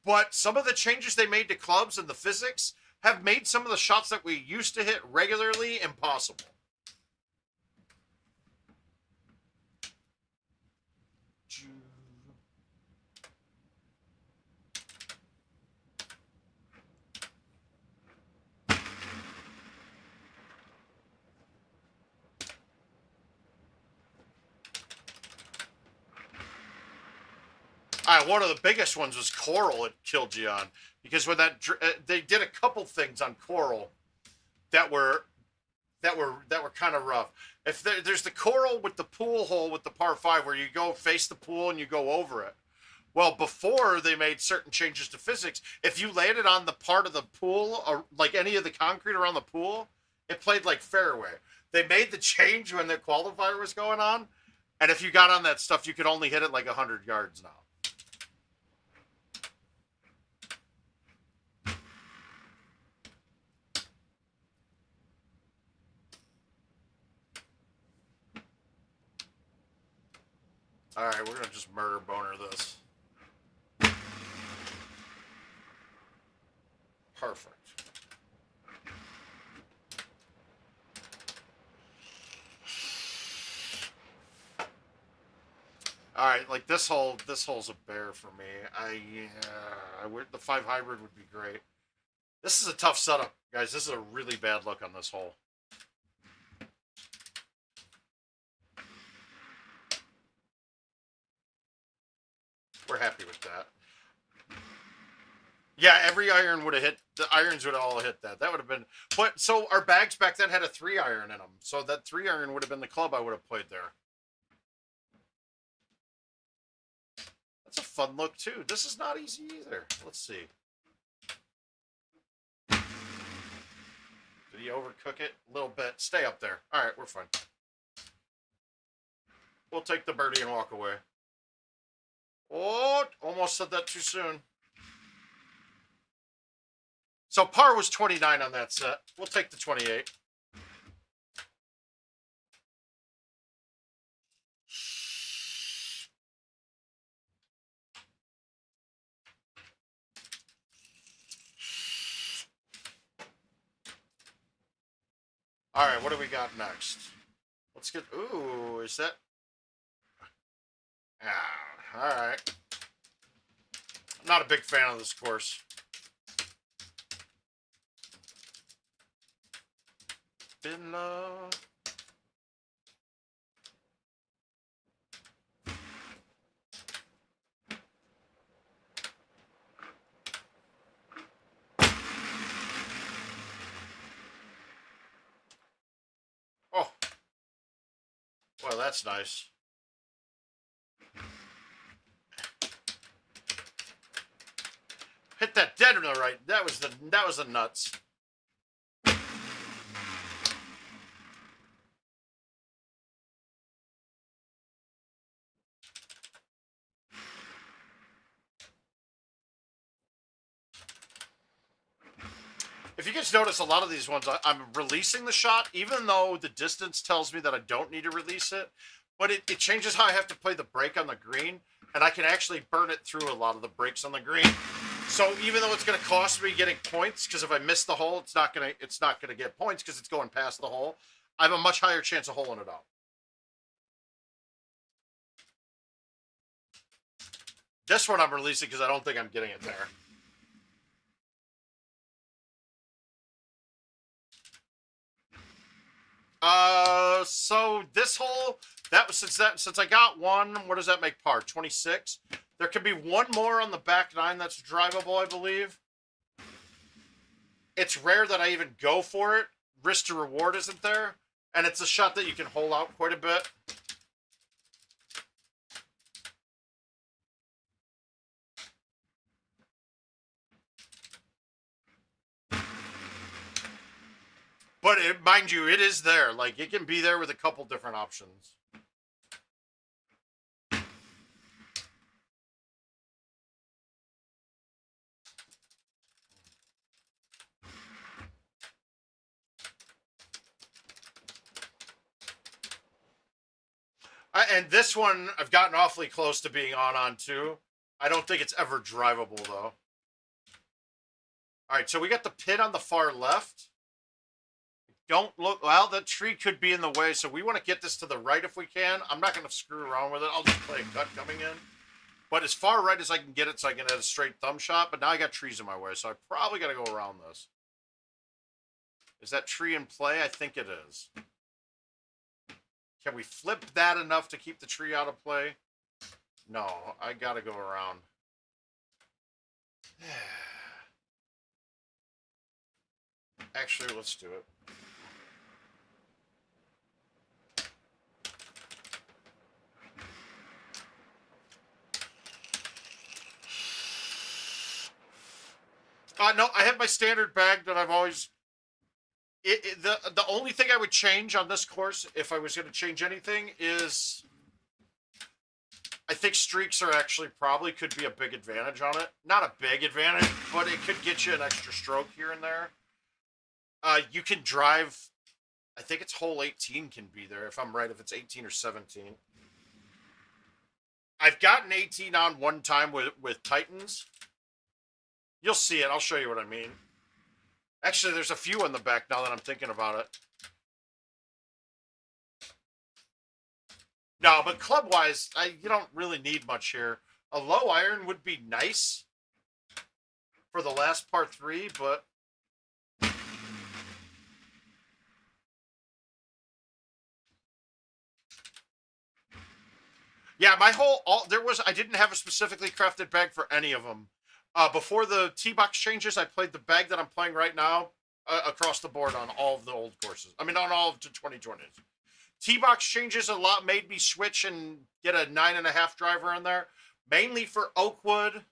but some of the changes they made to clubs and the physics have made some of the shots that we used to hit regularly impossible. One of the biggest ones was coral. It killed you on, because when they did a couple things on coral that were kind of rough. If there's the coral with the pool hole with the par 5 where you go face the pool and you go over it. Well, before they made certain changes to physics, if you landed on the part of the pool or like any of the concrete around the pool, it played like fairway. They made the change when the qualifier was going on, and if you got on that stuff, you could only hit it like 100 yards now. All right, we're going to just murder boner this. Perfect. All right, like this hole's a bear for me. The 5 hybrid would be great. This is a tough setup, guys. This is a really bad look on this hole. We're happy with that. Yeah, every iron would have hit. The irons would have all hit that. That would have been. But so our bags back then had a 3 iron in them. So that 3 iron would have been the club I would have played there. That's a fun look too. This is not easy either. Let's see. Did he overcook it? A little bit. Stay up there. All right, we're fine. We'll take the birdie and walk away. Oh, almost said that too soon. So par was 29 on that set. We'll take the 28. All right, what do we got next? Let's get. Ooh, is that? Ah, all right. I'm not a big fan of this course. Been love. Oh, well, that's nice. Hit that dead in the right. That was the nuts. If you guys notice, a lot of these ones, I'm releasing the shot, even though the distance tells me that I don't need to release it. But it changes how I have to play the break on the green, and I can actually burn it through a lot of the breaks on the green. So even though it's going to cost me getting points, because if I miss the hole, it's not going to get points because it's going past the hole. I have a much higher chance of holing it out. This one I'm releasing because I don't think I'm getting it there. So this hole, since I got one, what does that make par? 26. There could be one more on the back 9 that's drivable, I believe. It's rare that I even go for it. Risk to reward isn't there, and it's a shot that you can hole out quite a bit. But mind you, it is there. Like, it can be there with a couple different options. And this one, I've gotten awfully close to being on too. I don't think it's ever drivable, though. All right, so we got the pin on the far left. Don't look. Well, that tree could be in the way, so we want to get this to the right if we can. I'm not going to screw around with it. I'll just play a cut coming in. But as far right as I can get it so I can hit a straight thumb shot. But now I got trees in my way, so I probably got to go around this. Is that tree in play? I think it is. Can we flip that enough to keep the tree out of play? No, I got to go around. Actually, let's do it. No, I have my standard bag that I've always... The only thing I would change on this course, if I was going to change anything, is... I think streaks are actually probably could be a big advantage on it. Not a big advantage, but it could get you an extra stroke here and there. You can drive... I think it's hole 18 can be there, if I'm right, if it's 18 or 17. I've gotten 18 on one time with Titans. You'll see it. I'll show you what I mean. Actually, there's a few on the back now that I'm thinking about it. No, but club-wise, you don't really need much here. A low iron would be nice for the last par 3, but yeah, I didn't have a specifically crafted bag for any of them. Before the tee box changes, I played the bag that I'm playing right now across the board on all of the old courses. I mean, on all of the 2020s. Tee box changes a lot made me switch and get a 9.5 driver in there, mainly for Oakwood.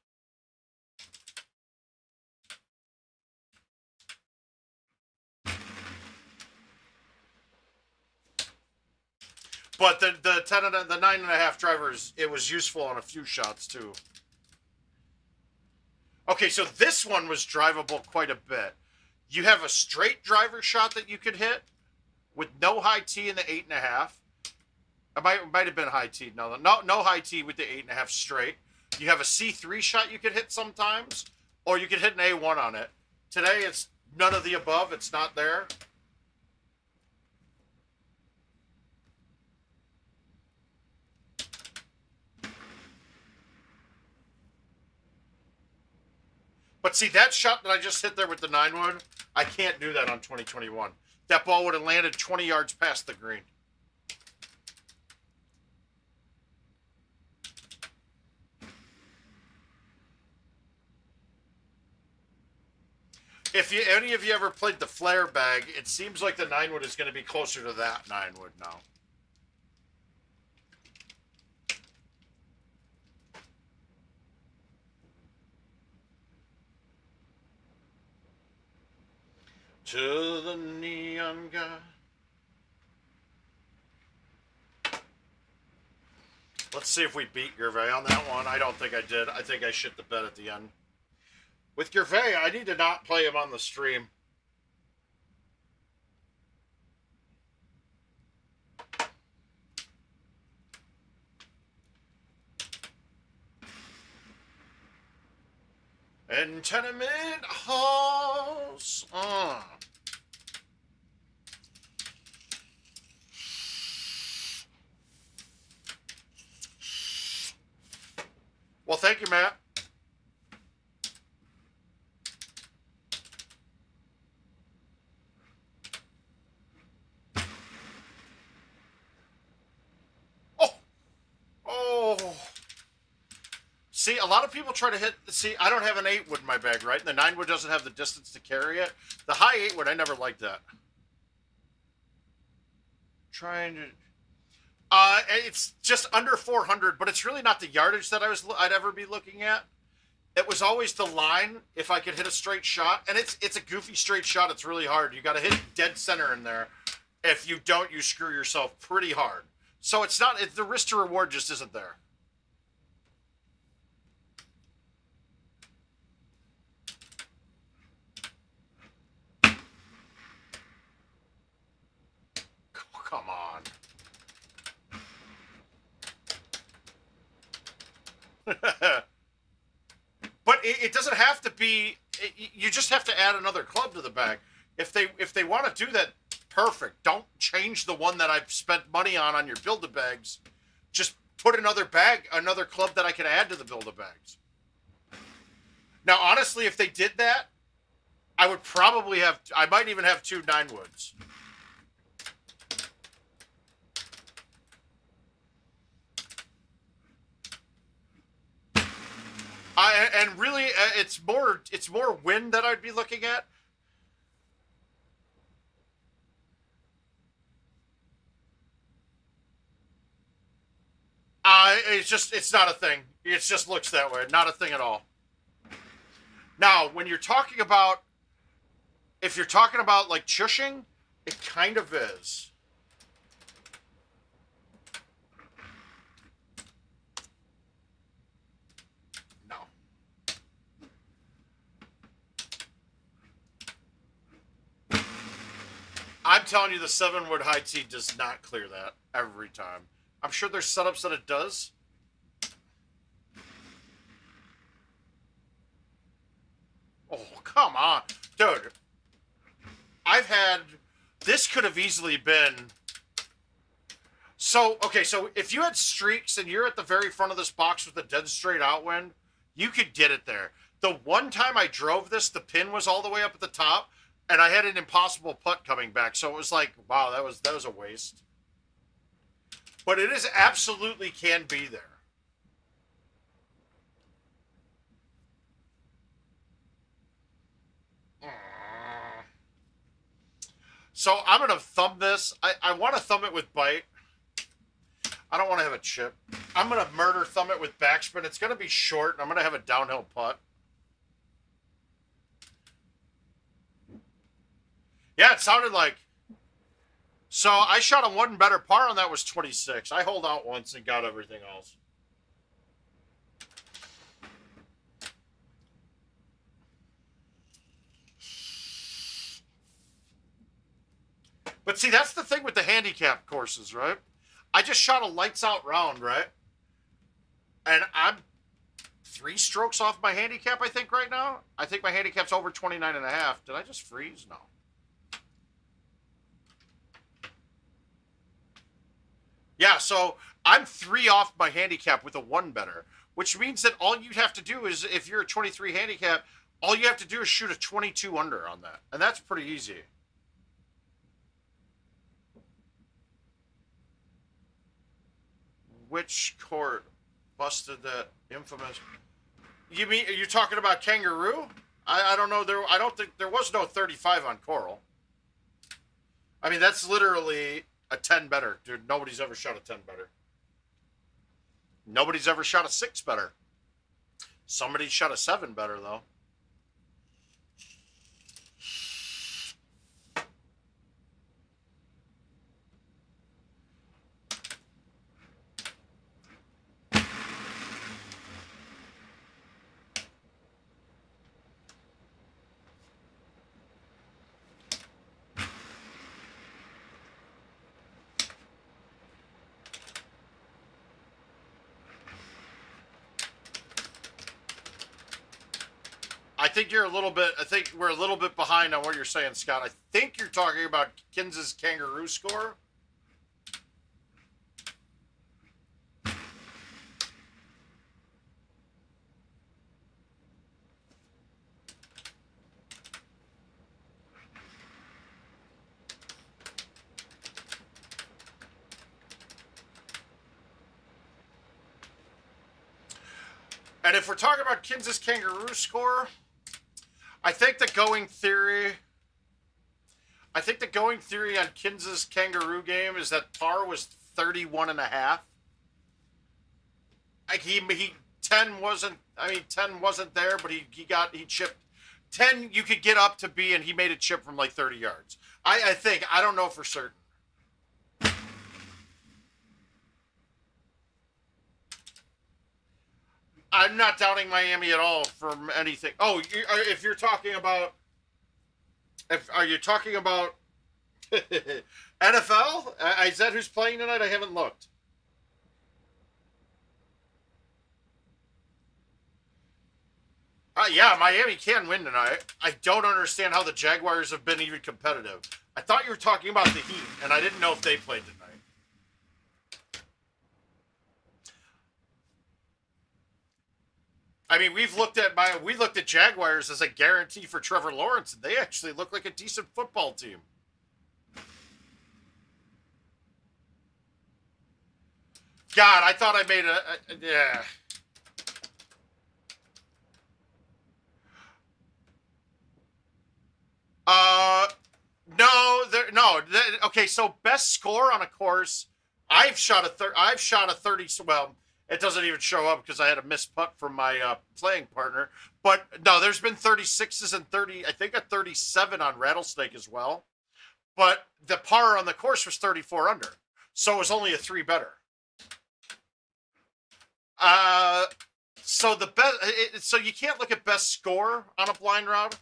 But the 9.5 drivers, it was useful on a few shots too. Okay, so this one was drivable quite a bit. You have a straight driver shot that you could hit with no high tee in the 8.5. It might have been high tee. No high tee with the 8.5 straight. You have a C3 shot you could hit sometimes, or you could hit an A1 on it. Today it's none of the above. It's not there. But see, that shot that I just hit there with the 9-wood, I can't do that on 2021. That ball would have landed 20 yards past the green. If any of you ever played the flare bag, it seems like the 9-wood is going to be closer to that 9-wood now. To the neon guy. Let's see if we beat Gervais on that one. I don't think I did. I think I shit the bed at the end. With Gervais, I need to not play him on the stream. And tenement house. Well, thank you, Matt. Oh. See, a lot of people try to hit. See, I don't have an 8-wood in my bag, right? And the 9-wood doesn't have the distance to carry it. The high 8-wood, I never liked that. Trying to. It's just under 400, but it's really not the yardage that I'd ever be looking at. It was always the line if I could hit a straight shot, and it's a goofy straight shot. It's really hard. You got to hit dead center in there. If you don't, you screw yourself pretty hard. So it's not. The risk to reward just isn't there. Come on. But it doesn't have to be. You just have to add another club to the bag. If they want to do that, perfect. Don't change the one that I've spent money on your Build-A-Bags. Just put another club that I can add to the Build-A-Bags. Now, honestly, if they did that, I would probably have. I might even have 2 9-woods. And really, it's more wind that I'd be looking at. It's not a thing. It just looks that way. Not a thing at all. Now, when you're talking about, if you're talking about like chushing, it kind of is. I'm telling you, the 7-wood high tee does not clear that every time. I'm sure there's setups that it does. Oh, come on. Dude. This could have easily been So, okay, so if you had streaks and you're at the very front of this box with a dead straight outwind, you could get it there. The one time I drove this, the pin was all the way up at the top, and I had an impossible putt coming back. So it was like, wow, that was a waste. But it is absolutely can be there. So I'm going to thumb this. I want to thumb it with bite. I don't want to have a chip. I'm going to murder thumb it with backspin. It's going to be short, and I'm going to have a downhill putt. Yeah, it sounded like... So I shot a one better par on that was 26. I hold out once and got everything else. But see, that's the thing with the handicap courses, right? I just shot a lights out round, right? And I'm 3 strokes off my handicap, I think, right now. I think my handicap's over 29.5. Did I just freeze? No. Yeah, so I'm 3 off my handicap with a 1 better, which means that all you'd have to do is, if you're a 23 handicap, all you have to do is shoot a 22 under on that. And that's pretty easy. Which court busted that infamous? You mean you're talking about Kangaroo? I don't know. I don't think there was no 35 on Coral. I mean, that's literally a 10 better, dude. Nobody's ever shot a 10 better. Nobody's ever shot a 6 better. Somebody shot a 7 better though. I think you're a little bit. I think we're a little bit behind on what you're saying, Scott. I think you're talking about Kins's Kangaroo score. And if we're talking about Kins's Kangaroo score, I think the going theory on Kins's Kangaroo game is that par was 31.5. Like he 10 wasn't. I mean, 10 wasn't there, but he chipped 10. You could get up to be, and he made a chip from like 30 yards. I think. I don't know for certain. I'm not doubting Miami at all from anything. Oh, if you're talking about, are you talking about NFL? Is that who's playing tonight? I haven't looked. Yeah, Miami can win tonight. I don't understand how the Jaguars have been even competitive. I thought you were talking about the Heat, and I didn't know if they played tonight. I mean, we looked at Jaguars as a guarantee for Trevor Lawrence, and they actually look like a decent football team. God, I thought I made yeah. No. Okay, so best score on a course. I've shot a 30. Well, it doesn't even show up because I had a missed putt from my playing partner. But no, there's been 36s and 30. I think a 37 on Rattlesnake as well. But the par on the course was 34 under, so it was only a 3 better. So the best. So you can't look at best score on a blind round.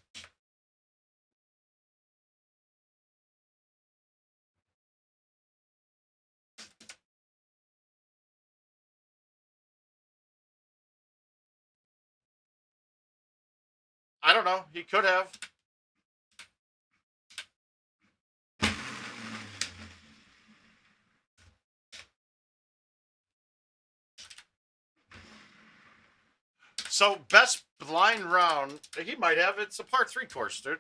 I don't know. He could have. So best blind round, he might have. It's a par 3 course, dude.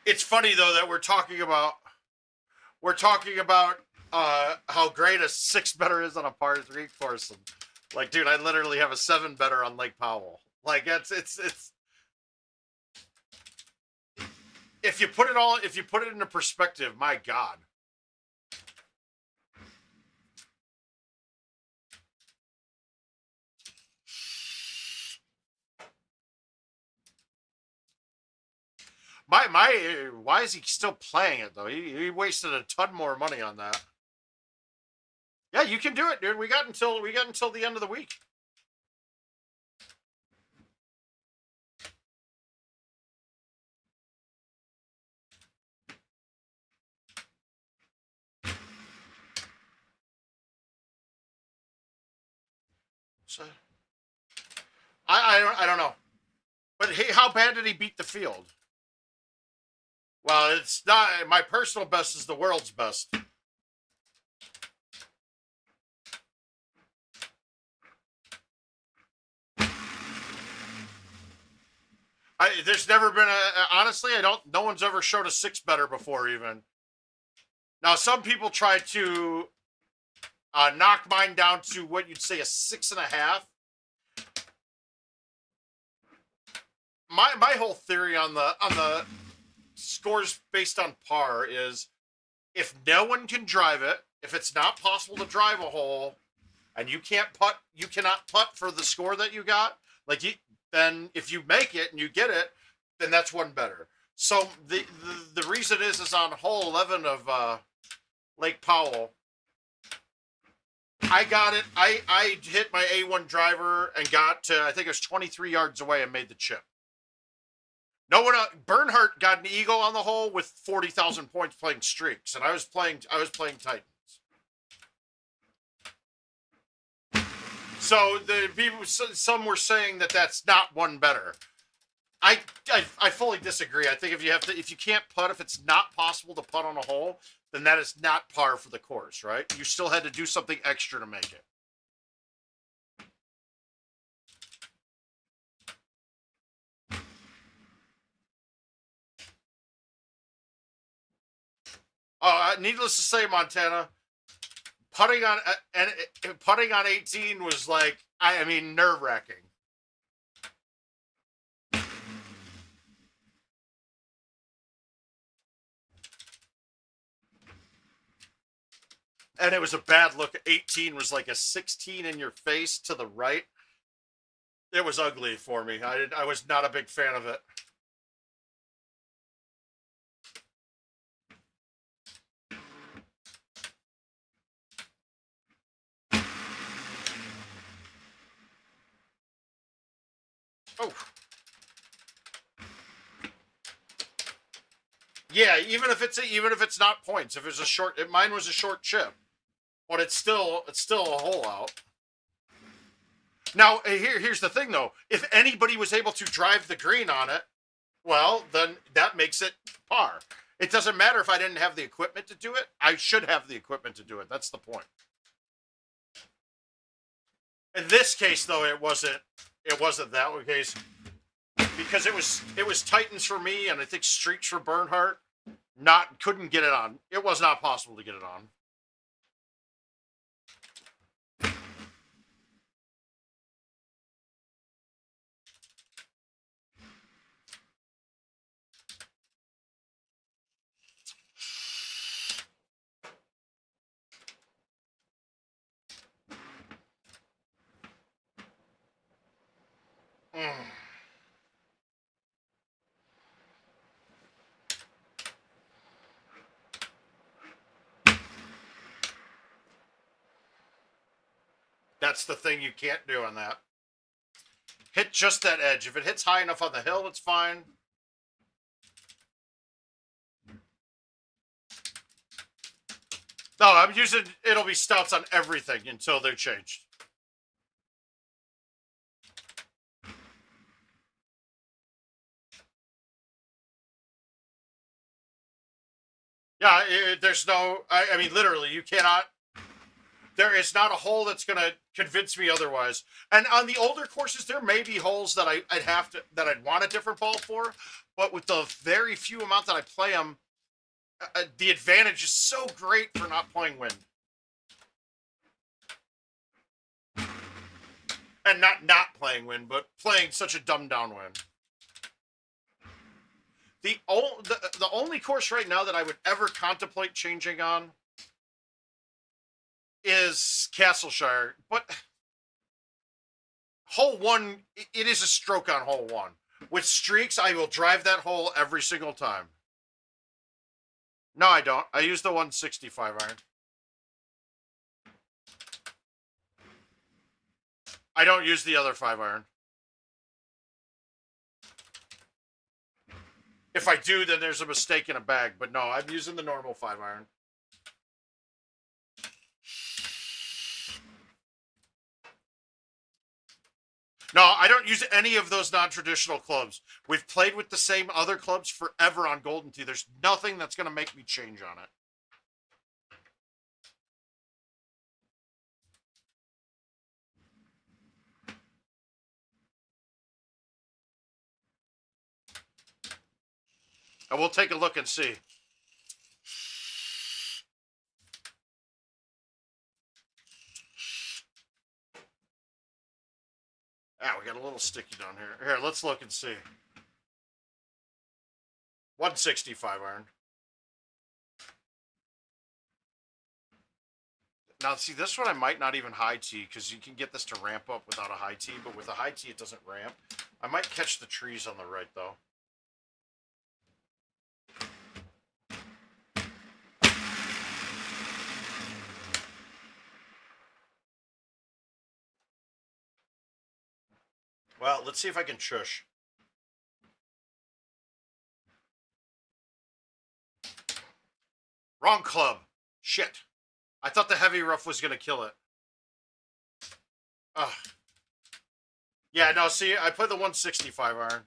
It's funny though that we're talking about how great a 6 better is on a par 3 course. And, like, dude, I literally have a 7 better on Lake Powell. Like, it's if you put it into perspective, my God. Why is he still playing it though? He wasted a ton more money on that. Yeah, you can do it, dude. We got until the end of the week. So I don't know. But hey, how bad did he beat the field? Well, it's not my personal best is the world's best. There's never been honestly, no one's ever showed a 6 better before even. Now, some people try to knock mine down to what you'd say a 6.5. My whole theory on the scores based on par is if no one can drive it, if it's not possible to drive a hole, and you cannot putt for the score that you got, then if you make it and you get it, then that's 1 better. So the reason is on hole 11 of Lake Powell, I got it. I hit my A1 driver and got to, I think it was 23 yards away and made the chip. No one, Bernhardt got an eagle on the hole with 40,000 points playing streaks, and I was playing Titans. So some were saying that that's not 1 better. I fully disagree. I think if you can't putt, if it's not possible to putt on a hole, then that is not par for the course, right? You still had to do something extra to make it. Needless to say, Montana, putting on 18 was like, I mean, nerve-wracking. And it was a bad look. 18 was like a 16 in your face to the right. It was ugly for me. I was not a big fan of it. Oh. Yeah, even if it's not points, if it's a short, mine was a short chip, but it's still a hole out. Now here's the thing though: if anybody was able to drive the green on it, well, then that makes it par. It doesn't matter if I didn't have the equipment to do it. I should have the equipment to do it. That's the point. In this case, though, it wasn't that case because it was Titans for me, and I think streaks for Bernhardt. Couldn't get it on. It was not possible to get it on. That's the thing you can't do on that. Hit just that edge. If it hits high enough on the hill, it's fine. No, it'll be stouts on everything until they're changed. Yeah, there's no. I mean, literally, you cannot. There is not a hole that's going to convince me otherwise. And on the older courses, there may be holes that I'd want a different ball for. But with the very few amount that I play them, the advantage is so great for not playing wind. And not playing wind, but playing such a dumbed down wind. The only course right now that I would ever contemplate changing on is Castleshire, but hole 1, it is a stroke on hole 1. With streaks, I will drive that hole every single time. No, I don't. I use the 165 iron. I don't use the other 5 iron. If I do, then there's a mistake in a bag. But no, I'm using the normal 5 iron. No, I don't use any of those non-traditional clubs. We've played with the same other clubs forever on Golden Tee. There's nothing that's going to make me change on it. And we'll take a look and see. Ah, we got a little sticky down here. Here, let's look and see. 165 iron. Now, see, this one I might not even high tee, because you can get this to ramp up without a high tee, but with a high tee, it doesn't ramp. I might catch the trees on the right, though. Well, let's see if I can shush. Wrong club. Shit. I thought the heavy rough was going to kill it. Ugh. Yeah, no, see, I played the 165 iron.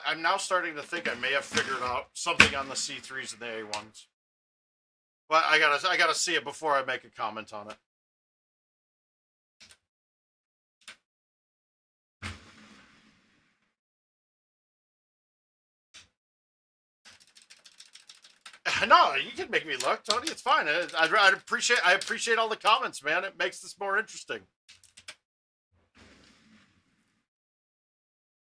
I'm now starting to think I may have figured out something on the C3s and the A1s. But I gotta see it before I make a comment on it. No, you can make me look, Tony. It's fine. I appreciate all the comments, man. It makes this more interesting.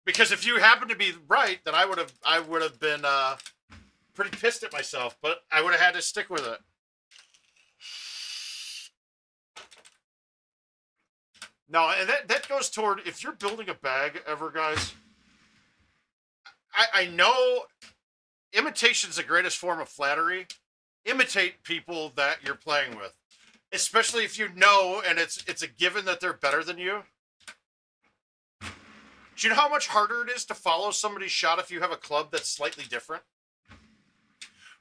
Because if you happen to be right, then I would have been pretty pissed at myself, but I would have had to stick with it. No, and that goes toward, if you're building a bag ever, guys, I know imitation's the greatest form of flattery. Imitate people that you're playing with, especially if you know and it's a given that they're better than you. Do you know how much harder it is to follow somebody's shot if you have a club that's slightly different?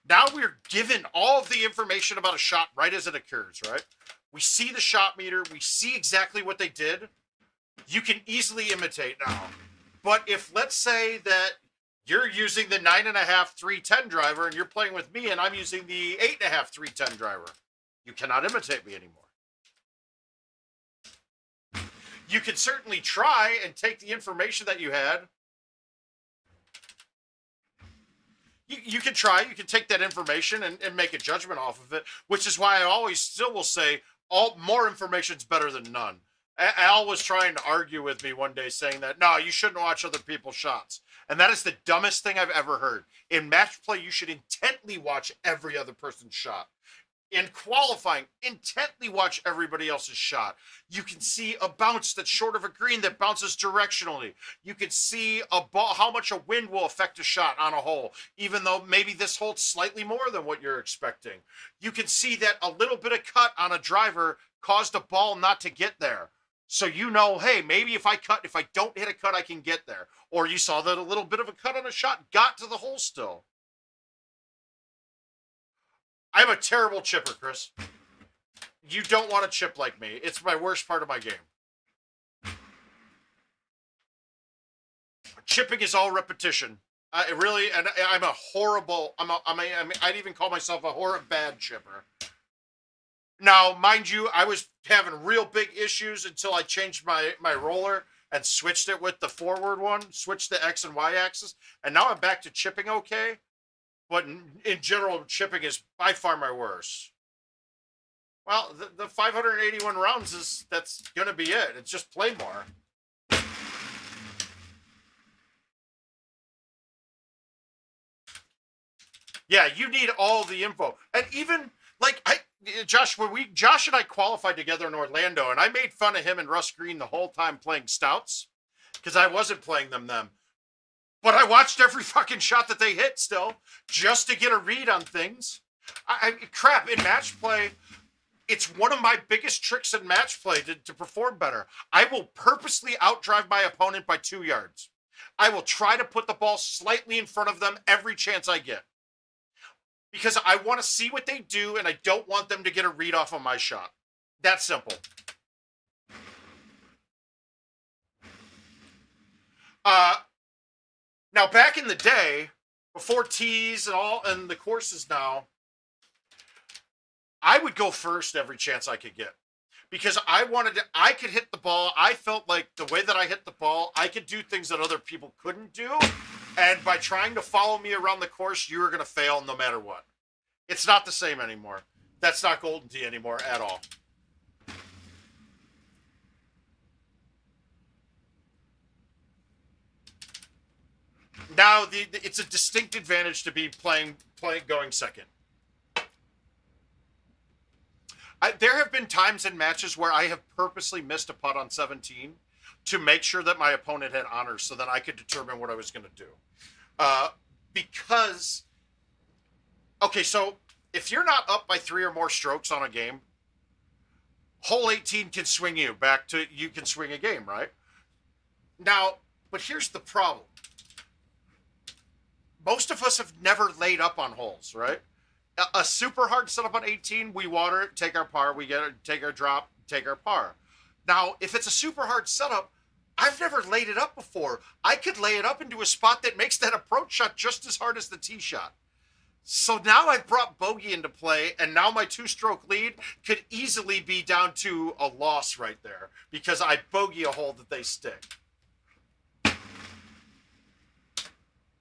Now we're given all of the information about a shot right as it occurs, right? We see the shot meter. We see exactly what they did. You can easily imitate now. But if, let's say that you're using the 9.5 310 driver and you're playing with me and I'm using the 8.5 310 driver, you cannot imitate me anymore. You can certainly try and take the information that you had. You can try. You can take that information and make a judgment off of it, which is why I always still will say more information is better than none. Al was trying to argue with me one day saying that, no, you shouldn't watch other people's shots. And that is the dumbest thing I've ever heard. In match play, you should intently watch every other person's shot. In qualifying, intently watch everybody else's shot. You can see a bounce that's short of a green that bounces directionally. You can see a ball, how much a wind will affect a shot on a hole, even though maybe this holds slightly more than what you're expecting. You can see that a little bit of cut on a driver caused a ball not to get there. So you know, hey, maybe if I don't hit a cut, I can get there. Or you saw that a little bit of a cut on a shot got to the hole still. I'm a terrible chipper, Chris. You don't want to chip like me. It's my worst part of my game. Chipping is all repetition. It really, and I'm a horrible. I'd even call myself a horrible bad chipper. Now, mind you, I was having real big issues until I changed my roller and switched it with the forward one, switched the X and Y axis, and now I'm back to chipping okay. But in general, chipping is by far my worst. Well, the 581 rounds that's gonna be it. It's just play more. Yeah, you need all the info, and even like Josh and I qualified together in Orlando, and I made fun of him and Russ Green the whole time playing stouts because I wasn't playing them then. But I watched every fucking shot that they hit still just to get a read on things. Crap, in match play, it's one of my biggest tricks in match play to perform better. I will purposely outdrive my opponent by 2 yards. I will try to put the ball slightly in front of them every chance I get. Because I want to see what they do, and I don't want them to get a read off of my shot. That simple. Now, back in the day, before tees and the courses now, I would go first every chance I could get. Because I could hit the ball. I felt like the way that I hit the ball, I could do things that other people couldn't do. And by trying to follow me around the course, you were going to fail no matter what. It's not the same anymore. That's not Golden Tee anymore at all. Now, it's a distinct advantage to be playing going second. There have been times in matches where I have purposely missed a putt on 17 to make sure that my opponent had honors so that I could determine what I was going to do. Because, okay, so if you're not up by 3 or more strokes on a game, hole 18 can swing you back to, you can swing a game, right? Now, but here's the problem. Most of us have never laid up on holes, right? A super hard setup on 18, we water it, take our par, we get it, take our drop, take our par. Now, if it's a super hard setup, I've never laid it up before. I could lay it up into a spot that makes that approach shot just as hard as the tee shot. So now I've brought bogey into play, and now my 2-stroke lead could easily be down to a loss right there because I bogey a hole that they stick.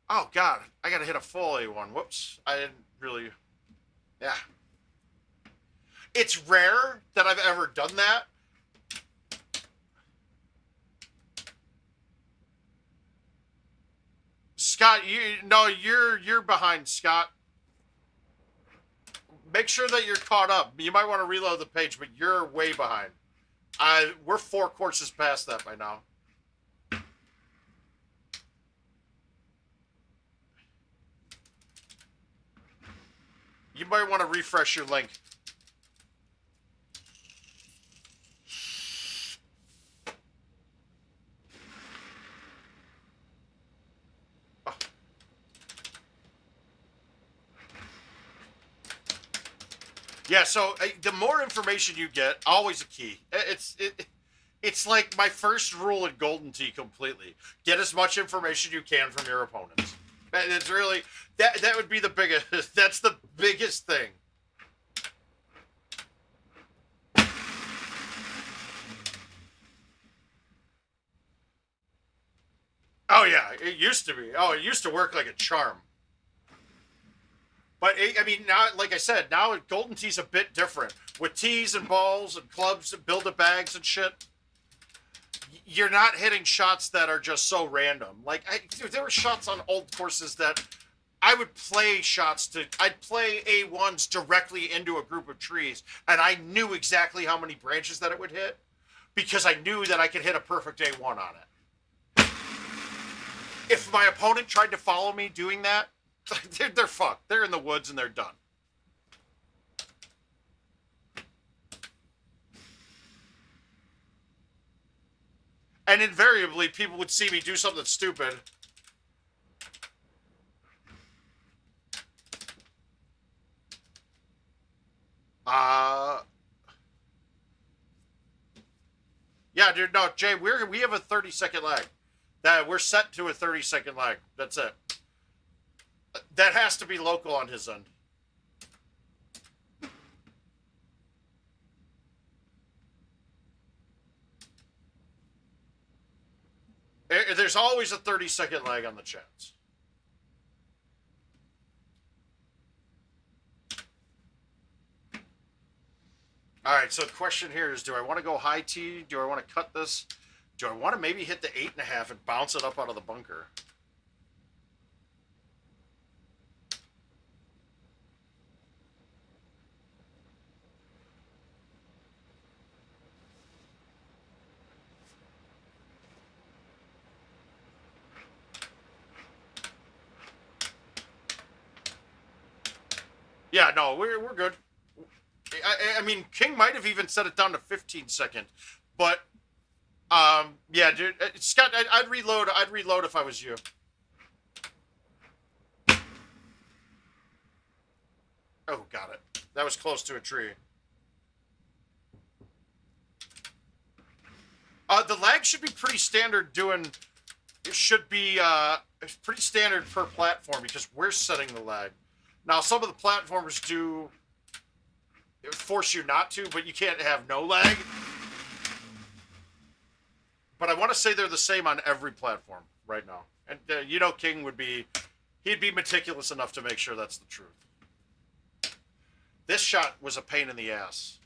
Oh, God, I got to hit a full A1. Whoops, I didn't really... Yeah. It's rare that I've ever done that. Scott, you're behind, Scott. Make sure that you're caught up. You might want to reload the page, but you're way behind. We're 4 courses past that by now. You might want to refresh your link. Oh. Yeah, so the more information you get, always a key. It's like my first rule in Golden Tee completely. Get as much information you can from your opponents. It's really that would be the biggest. That's the biggest thing. Oh yeah, it used to be. Oh, it used to work like a charm. But I mean, now, like I said, now Golden Tee's a bit different with tees and balls and clubs and build-a-bags and shit. You're not hitting shots that are just so random. Like, there were shots on old courses that I would play I'd play A1s directly into a group of trees, and I knew exactly how many branches that it would hit because I knew that I could hit a perfect A1 on it. If my opponent tried to follow me doing that, they're fucked. They're in the woods and they're done. And invariably, people would see me do something stupid. Yeah, dude, no, Jay, we have a 30-second lag. That we're set to a 30-second lag. That's it. That has to be local on his end. There's always a 30-second lag on the chats. All right, so the question here is, do I want to go high T? Do I want to cut this? Do I want to maybe hit the 8.5 and bounce it up out of the bunker? Yeah, no, we're good. I mean, King might have even set it down to 15 seconds, but yeah, dude, Scott, I'd reload. I'd reload if I was you. Oh, got it. That was close to a tree. The lag should be pretty standard. It should be pretty standard per platform because we're setting the lag. Now, some of the platformers do force you not to, but you can't have no lag. But I want to say they're the same on every platform right now. And you know, King would be, he'd be meticulous enough to make sure that's the truth. This shot was a pain in the ass.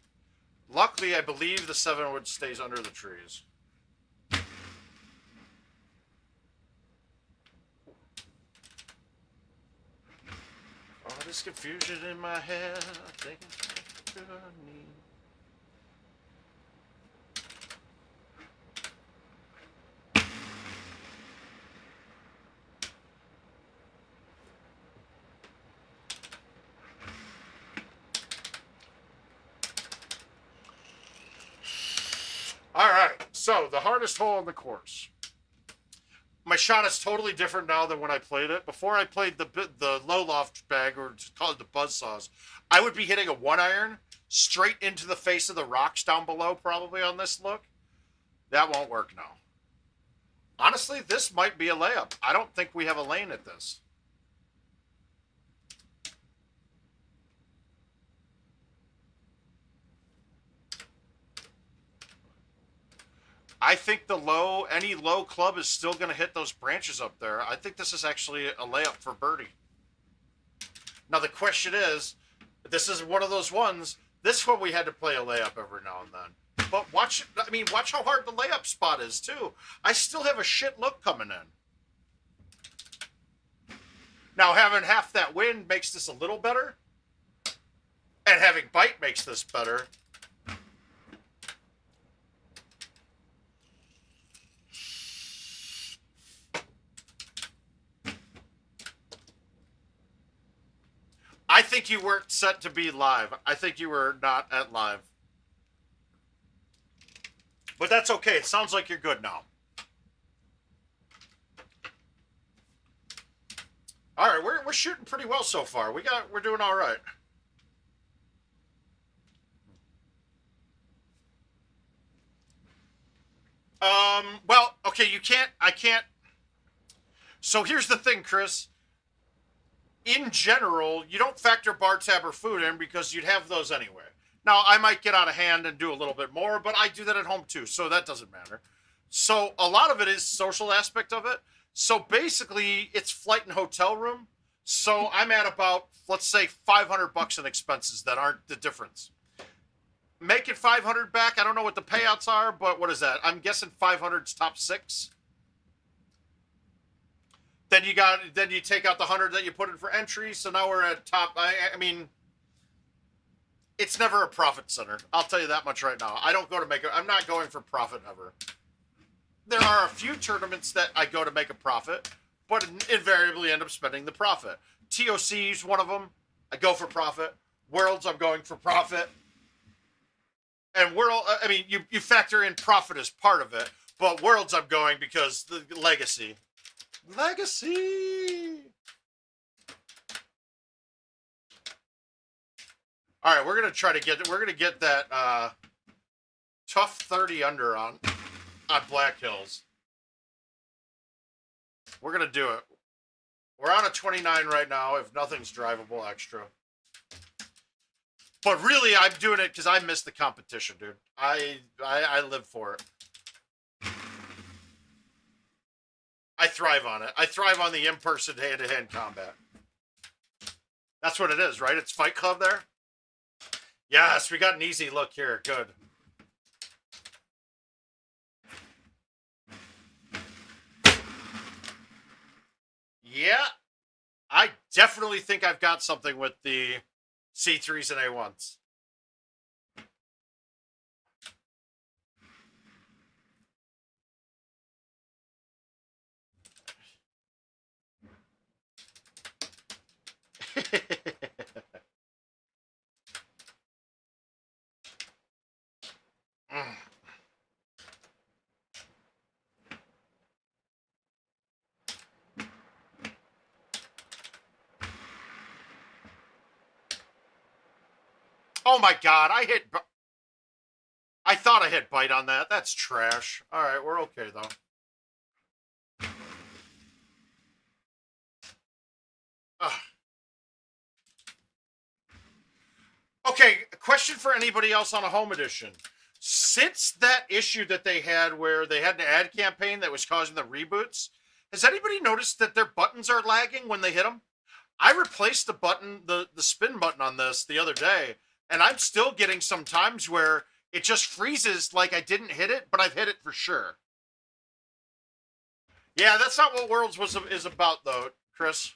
Luckily, I believe the 7-wood stays under the trees. All this confusion in my head, I think it's good need. All right, so the hardest hole in the course. My shot is totally different now than when I played it. Before I played the low loft bag, or call it the buzzsaws, I would be hitting a 1-iron straight into the face of the rocks down below, probably on this look. That won't work now. Honestly, this might be a layup. I don't think we have a lane at this. I think any low club is still going to hit those branches up there. I think this is actually a layup for birdie. Now the question is, this is one of those ones. This one we had to play a layup every now and then. But watch how hard the layup spot is too. I still have a shit look coming in. Now having half that wind makes this a little better, and having bite makes this better. I think you weren't set to be live. I think you were not at live. But that's okay. It sounds like you're good now. All right, we're shooting pretty well so far. We're doing all right. Well, okay, I can't. So here's the thing, Chris. In general, you don't factor bar tab or food in because you'd have those anyway. Now, I might get out of hand and do a little bit more, but I do that at home too, so that doesn't matter. So a lot of it is social aspect of it. So basically, it's flight and hotel room. So I'm at about, let's say, $500 in expenses that aren't the difference. Make it 500 back. I don't know what the payouts are, but what is that? I'm guessing 500's top 6. Then you take out the 100 that you put in for entry. So now we're at top. I mean, it's never a profit center. I'll tell you that much right now. I don't go to make it. I'm not going for profit ever. There are a few tournaments that I go to make a profit, but invariably end up spending the profit. TOC's one of them. I go for profit. Worlds, I'm going for profit. And World, I mean, you factor in profit as part of it, but Worlds, I'm going because the legacy. Legacy. All right, we're gonna get that tough 30 under on Black Hills. We're going to do it. We're on a 29 right now, if nothing's drivable extra. But really, I'm doing it because I miss the competition, dude. I live for it. I thrive on it. I thrive on the in-person hand-to-hand combat. That's what it is, right? It's Fight Club there? Yes, we got an easy look here. Good. Yeah. I definitely think I've got something with the C3s and A1s. Oh my God, I thought I hit bite on that. That's trash. All right, we're okay though. Ugh. Okay, question for anybody else on a home edition. Since that issue that they had where they had an ad campaign that was causing the reboots, has anybody noticed that their buttons are lagging when they hit them? I replaced the button, the spin button on this the other day, and I'm still getting some times where it just freezes like I didn't hit it, but I've hit it for sure. Yeah, that's not what Worlds is about, though, Chris.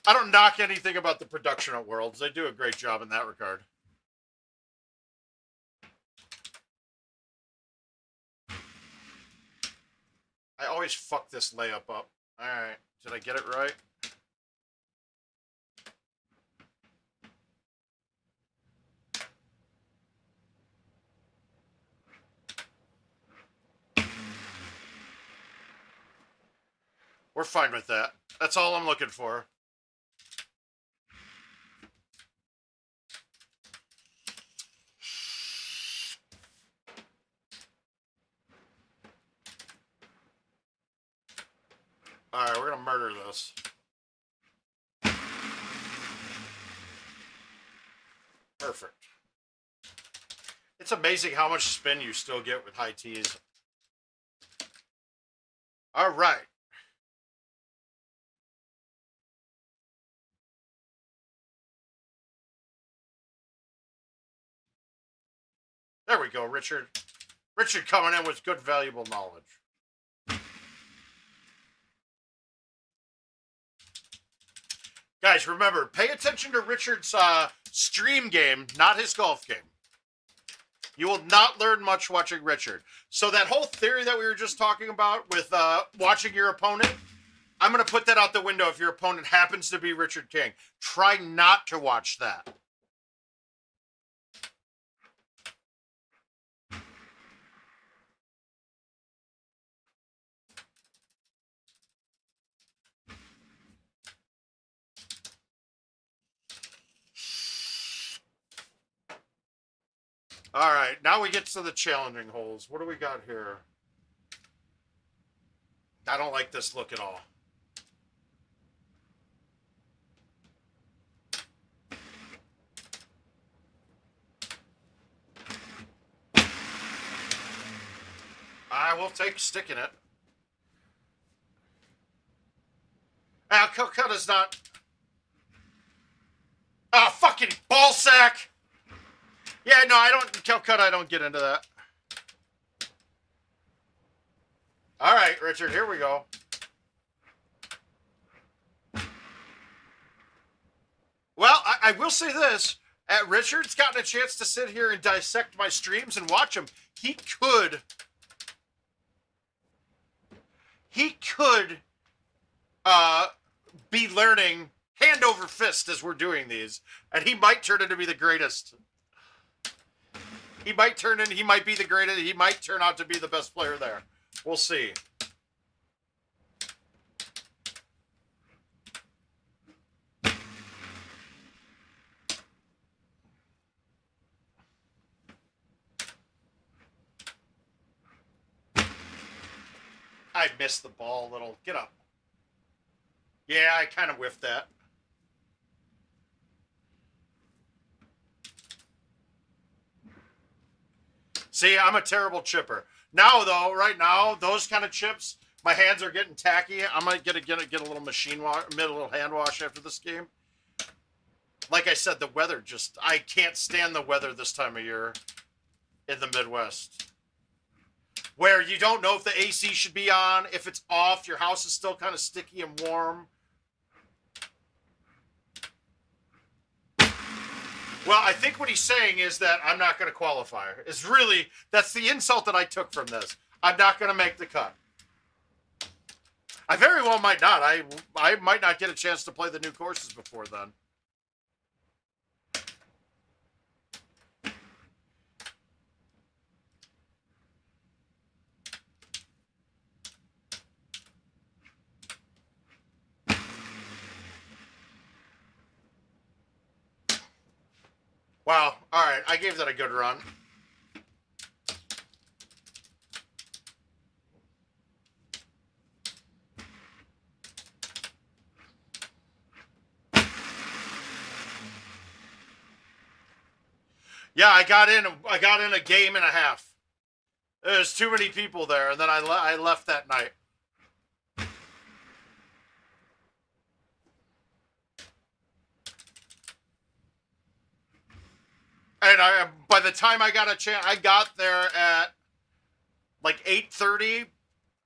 I don't knock anything about the production at Worlds. They do a great job in that regard. I always fuck this layup up. All right. Did I get it right? We're fine with that. That's all I'm looking for. All right, we're going to murder this. Perfect. It's amazing how much spin you still get with high tees. All right. There we go, Richard. Richard coming in with good, valuable knowledge. Guys, remember, pay attention to Richard's stream game, not his golf game. You will not learn much watching Richard. So that whole theory that we were just talking about with watching your opponent, I'm going to put that out the window if your opponent happens to be Richard King. Try not to watch that. All right, now we get to the challenging holes. What do we got here? I don't like this look at all. I will take a stick in it. Calcutta's not... Oh, fucking ball sack! Yeah, no, I don't... Calcutta, I don't get into that. All right, Richard, here we go. Well, I will say this. Richard's gotten a chance to sit here and dissect my streams and watch them. He could be learning hand over fist as we're doing these, and he might turn into be the greatest. He might be the greatest. He might turn out to be the best player there. We'll see. I missed the ball a little. Get up. Yeah, I kind of whiffed that. See, I'm a terrible chipper. Now, though, right now, those kind of chips, my hands are getting tacky. I might get a little machine wash, a little hand wash after this game. Like I said, the weather just, I can't stand the weather this time of year in the Midwest. Where you don't know if the AC should be on, if it's off, your house is still kind of sticky and warm. Well, I think what he's saying is that I'm not going to qualify. It's really, that's the insult that I took from this. I'm not going to make the cut. I very well might not. I might not get a chance to play the new courses before then. Wow. All right. I gave that a good run. Yeah, I got in a game and a half. There's too many people there, and then I left that night. And by the time I got a chance, I got there at like 8:30.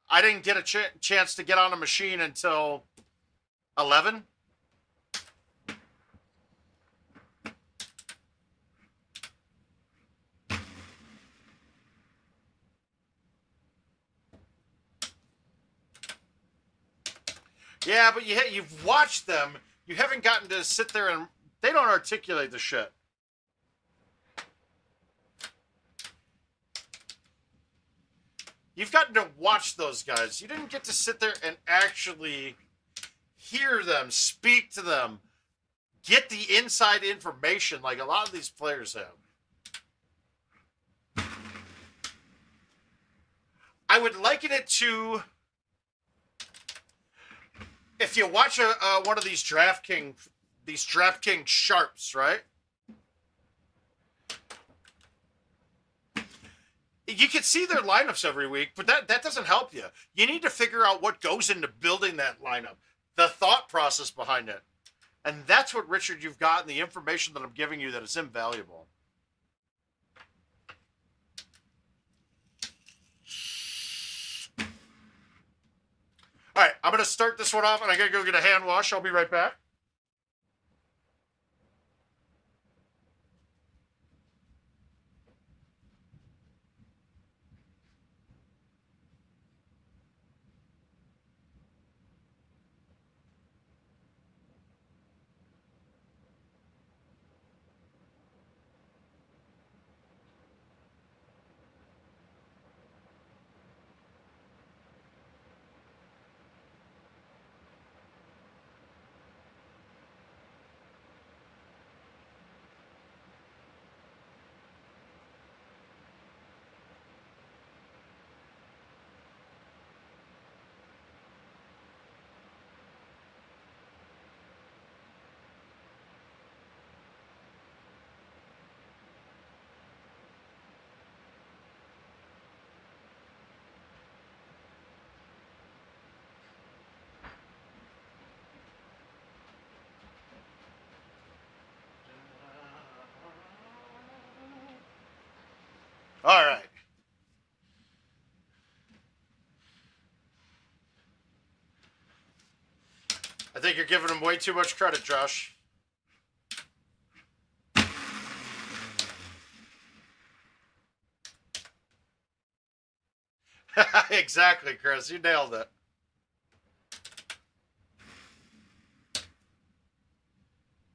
I didn't get a chance to get on a machine until 11. Yeah, but you've watched them. You haven't gotten to sit there and they don't articulate the shit. You've gotten to watch those guys. You didn't get to sit there and actually hear them, speak to them, get the inside information like a lot of these players have. I would liken it to if you watch one of these DraftKings sharps, right? You can see their lineups every week, but that doesn't help you. You need to figure out what goes into building that lineup, the thought process behind it. And that's what, Richard, you've got, and the information that I'm giving you that is invaluable. All right, I'm going to start this one off, and I got to go get a hand wash. I'll be right back. All right. I think you're giving him way too much credit, Josh. Exactly, Chris. You nailed it.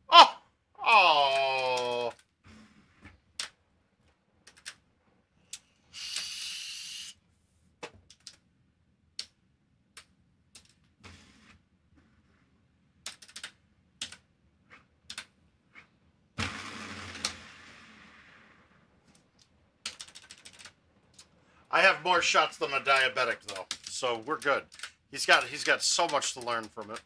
Oh! Oh! I have more shots than a diabetic, though, so we're good. He's got so much to learn from it.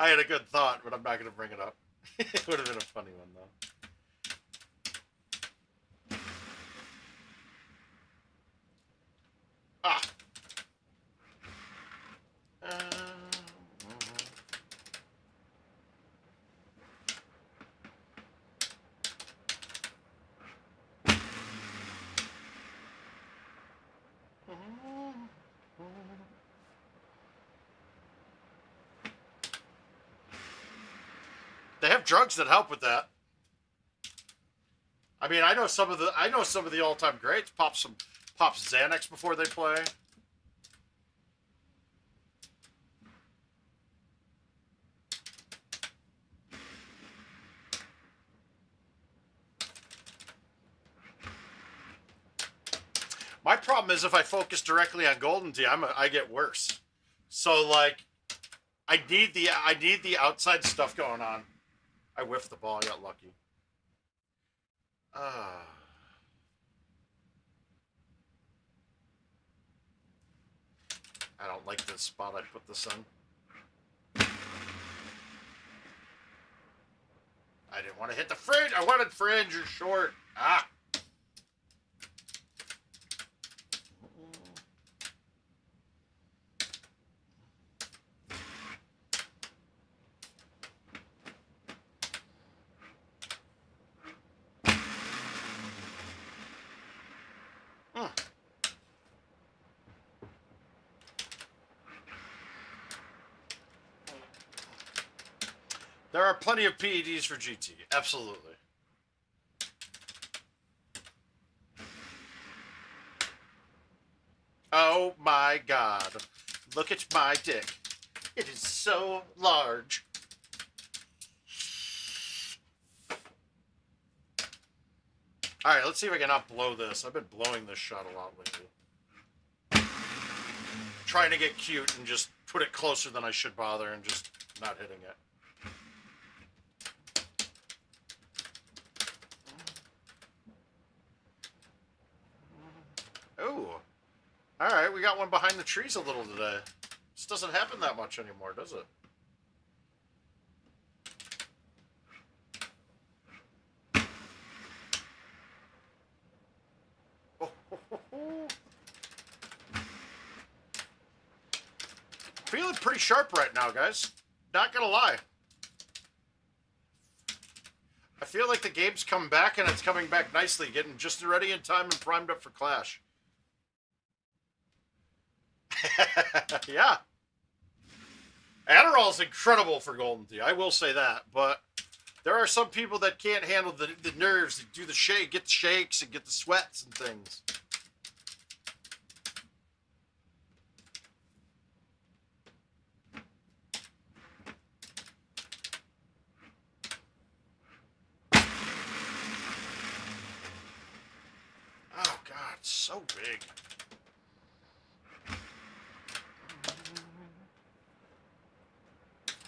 I had a good thought, but I'm not going to bring it up. It would have been a funny one, though. Ah. They have drugs that help with that. I mean, I know some of the all-time greats pop Xanax before they play. My problem is if I focus directly on Golden Tee, I get worse. So like, I need the outside stuff going on. I whiffed the ball. I got lucky. I don't like the spot I put this on. I didn't want to hit the fringe. I wanted fringe or short. Ah. There are plenty of PEDs for GT. Absolutely. Oh my God. Look at my dick. It is so large. All right, let's see if I can outblow this. I've been blowing this shot a lot lately. Trying to get cute and just put it closer than I should bother and just not hitting it. Ooh. All right, we got one behind the trees a little today. This doesn't happen that much anymore, does it? Feeling pretty sharp right now, guys. Not gonna lie. I feel like the game's come back, and it's coming back nicely, getting just ready in time and primed up for Clash. Yeah. Adderall's incredible for Golden Tee, I will say that, but there are some people that can't handle the nerves that do the shake, get the shakes and get the sweats and things. Oh God, it's so big.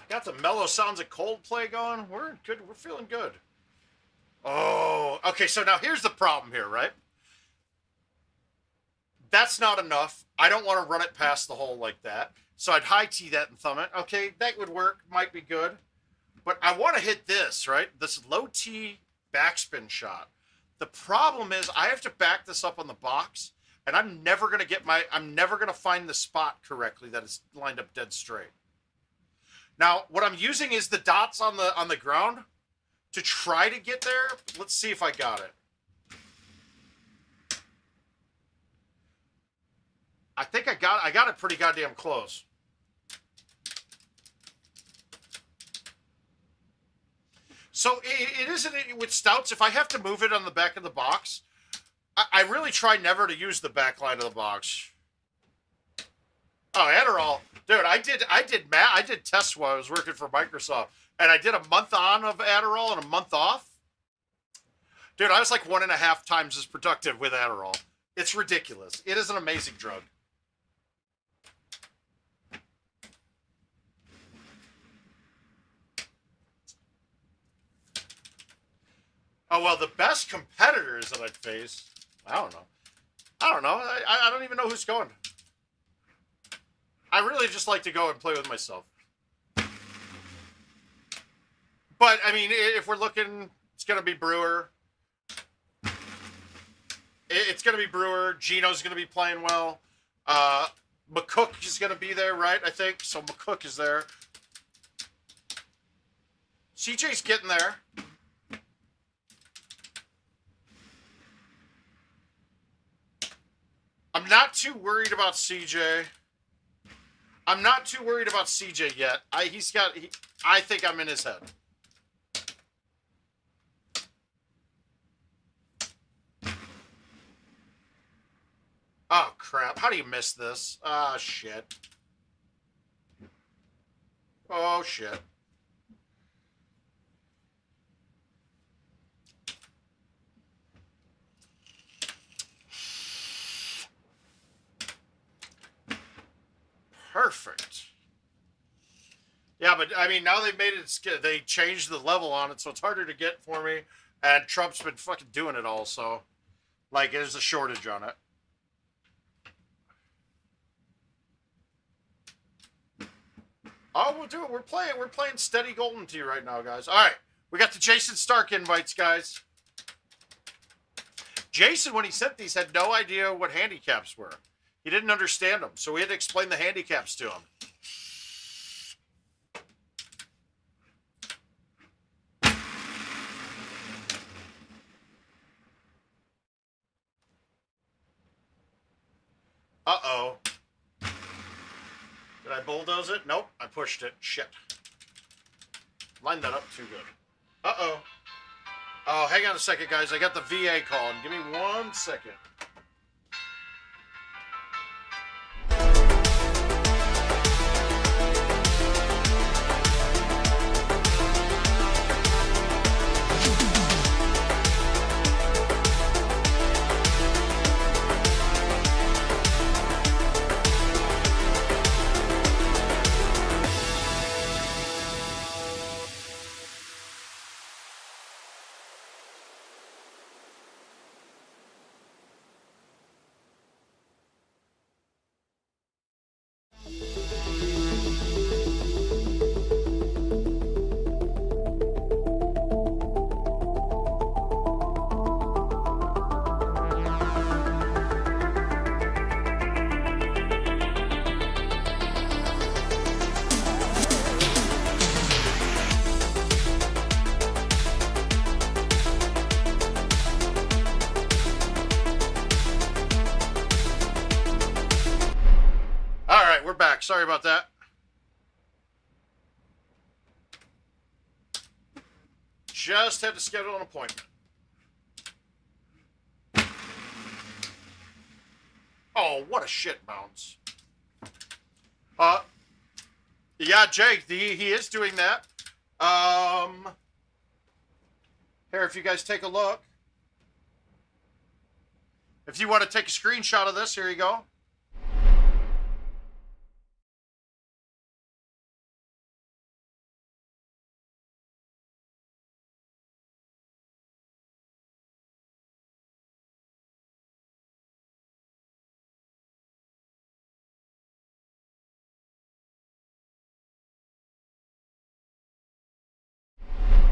Got the mellow sounds of Coldplay going. We're good. We're feeling good. Oh, okay. So now here's the problem here, right? That's not enough. I don't want to run it past the hole like that. So I'd high tee that and thumb it. Okay, that would work. Might be good. But I want to hit this, right? This low tee backspin shot. The problem is I have to back this up on the box, and I'm never going to find the spot correctly that is lined up dead straight. Now, what I'm using is the dots on the ground to try to get there. Let's see if I got it. I think I got it pretty goddamn close. So it isn't with stouts. If I have to move it on the back of the box, I really try never to use the back line of the box. Oh, Adderall, dude. I did tests while I was working for Microsoft, and I did a month on of Adderall and a month off. Dude, I was like 1.5 times as productive with Adderall. It's ridiculous. It is an amazing drug. Oh, well, the best competitors that I'd face, I don't know. I don't even know who's going. I really just like to go and play with myself. But, I mean, if we're looking, it's going to be Brewer. It's going to be Brewer. Gino's going to be playing well. McCook is going to be there, right? I think. So McCook is there. CJ's getting there. I'm not too worried about CJ. I'm not too worried about CJ yet. I think I'm in his head. Oh, crap. How do you miss this? Ah, shit. Oh, shit. Perfect. Yeah, but, I mean, now they've made it, they changed the level on it, so it's harder to get for me. And Trump's been fucking doing it all, so, like, there's a shortage on it. Oh, we'll do it. We're playing steady Golden Tee right now, guys. All right. We got the Jason Stark invites, guys. Jason, when he sent these, had no idea what handicaps were. He didn't understand them, so we had to explain the handicaps to him. Uh-oh. Did I bulldoze it? Nope, I pushed it. Shit. Lined that up too good. Uh-oh. Oh, hang on a second, guys. I got the VA calling. Give me 1 second. All right, we're back. Sorry about that. Just had to schedule an appointment. Oh, what a shit bounce. Yeah, Jake, he is doing that. Here, if you guys take a look. If you want to take a screenshot of this, here you go.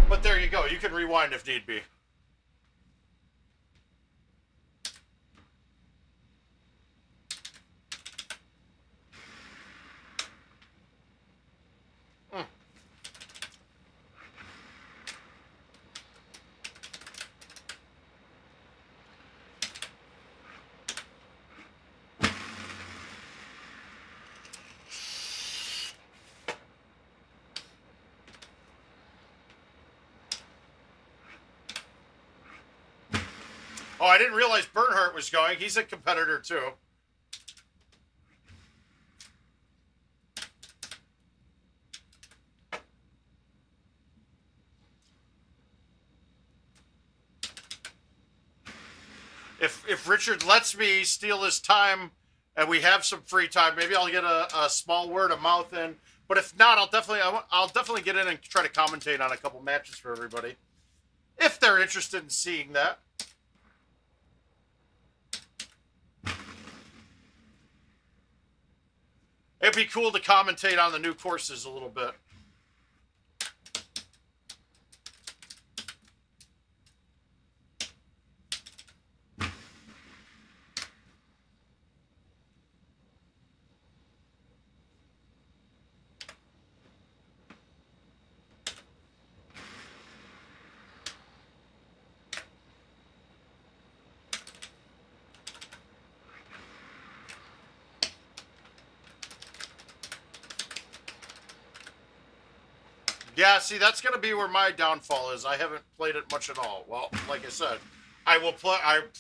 But there you go. You can rewind if need be. Oh, I didn't realize Bernhardt was going. He's a competitor, too. If Richard lets me steal his time and we have some free time, maybe I'll get a small word of mouth in. But if not, I'll definitely get in and try to commentate on a couple matches for everybody if they're interested in seeing that. It'd be cool to commentate on the new courses a little bit. Yeah, see, that's going to be where my downfall is. I haven't played it much at all. Well, like I said, I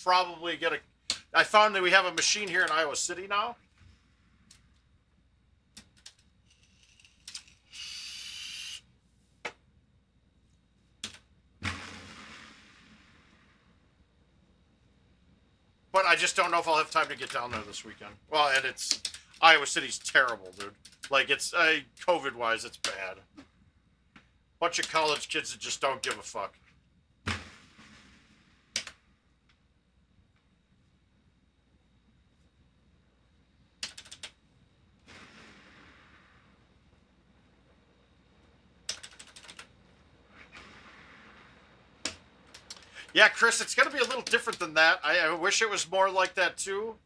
probably get a... I found that we have a machine here in Iowa City now. But I just don't know if I'll have time to get down there this weekend. Well, and it's... Iowa City's terrible, dude. Like, it's... COVID-wise, it's bad. Bunch of college kids that just don't give a fuck. Yeah, Chris, it's going to be a little different than that. I wish it was more like that, too.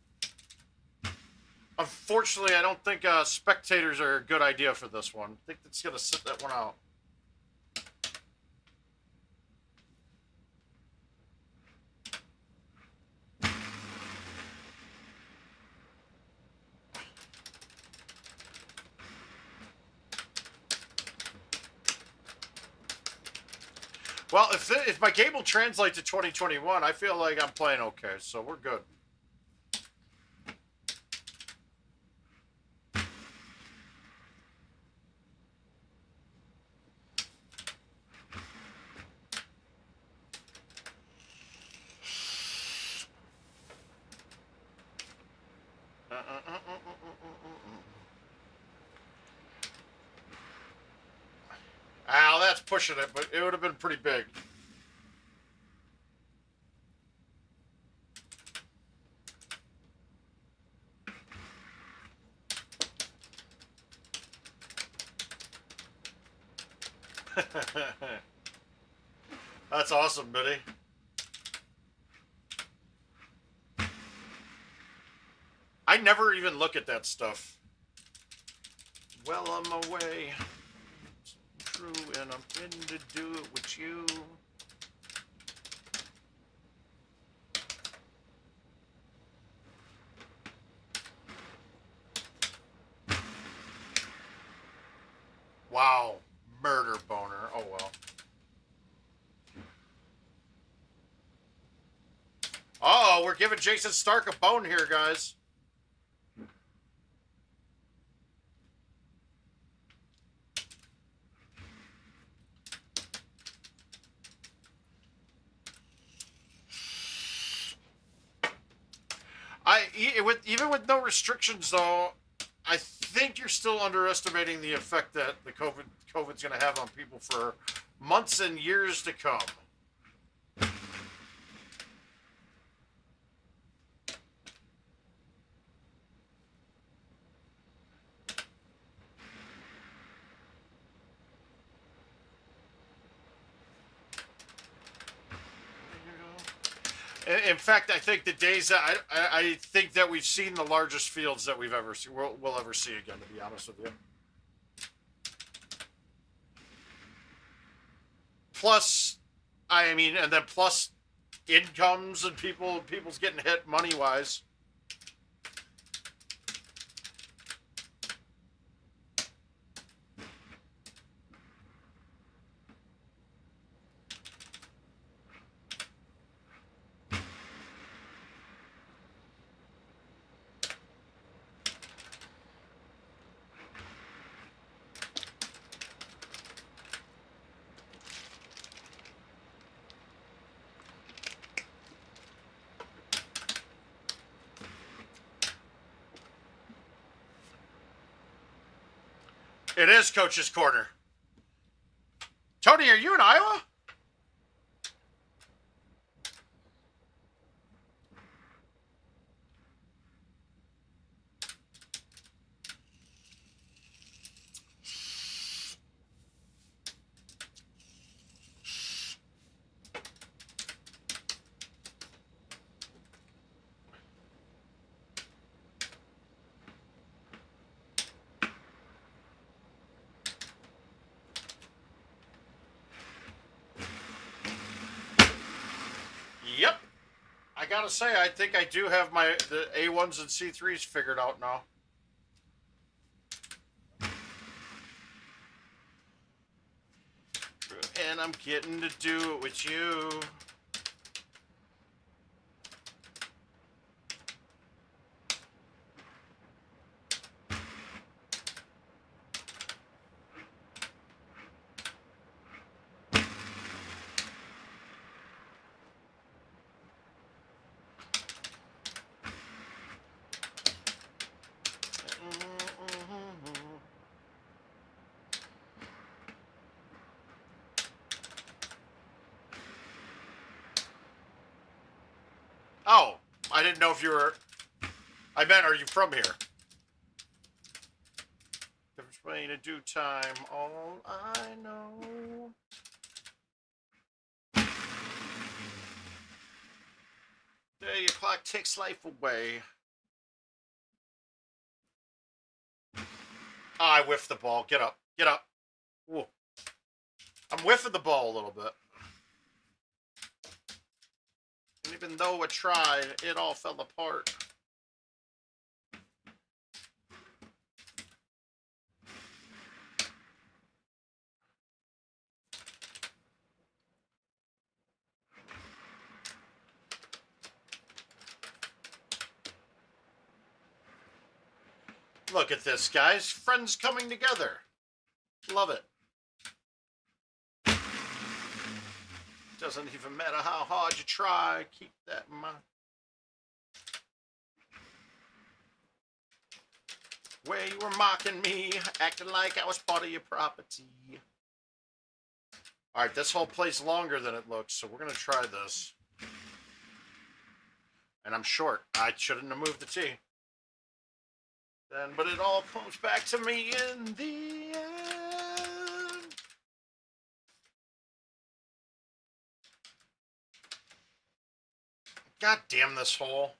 Unfortunately, I don't think spectators are a good idea for this one. I think it's going to sit that one out. Well, if my game will translate to 2021, I feel like I'm playing okay, so we're good. Ow, that's pushing it, but it would have been pretty big. That's awesome, Biddy. I never even look at that stuff. Well, I'm away. It's true, and I'm in to do it with you. Wow. Murder boner. Oh, well. Oh, we're giving Jason Stark a bone here, guys. Even with no restrictions, though, I think you're still underestimating the effect that the COVID's going to have on people for months and years to come. In fact, I think the days that I think that we've seen the largest fields that we've ever seen, we'll ever see again, to be honest with you. Plus, I mean, and then plus incomes and people's getting hit money wise. It is Coach's Corner. Tony, are you in Iowa? Yep. I gotta say, I think I do have the A1s and C3s figured out now. And I'm getting to do it with you. Oh, I didn't know if you were... I meant, are you from here? Difference between a due time, all I know. There, your clock takes life away. Oh, I whiffed the ball. Get up. Get up. Ooh. I'm whiffing the ball a little bit. And even though I tried, it all fell apart. Look at this, guys. Friends coming together. Love it. Doesn't even matter how hard you try. Keep that in mind. Where you were mocking me, acting like I was part of your property. All right, this hole plays longer than it looks, so we're going to try this. And I'm short. I shouldn't have moved the tee. Then, but it all comes back to me in the end. God damn this hole.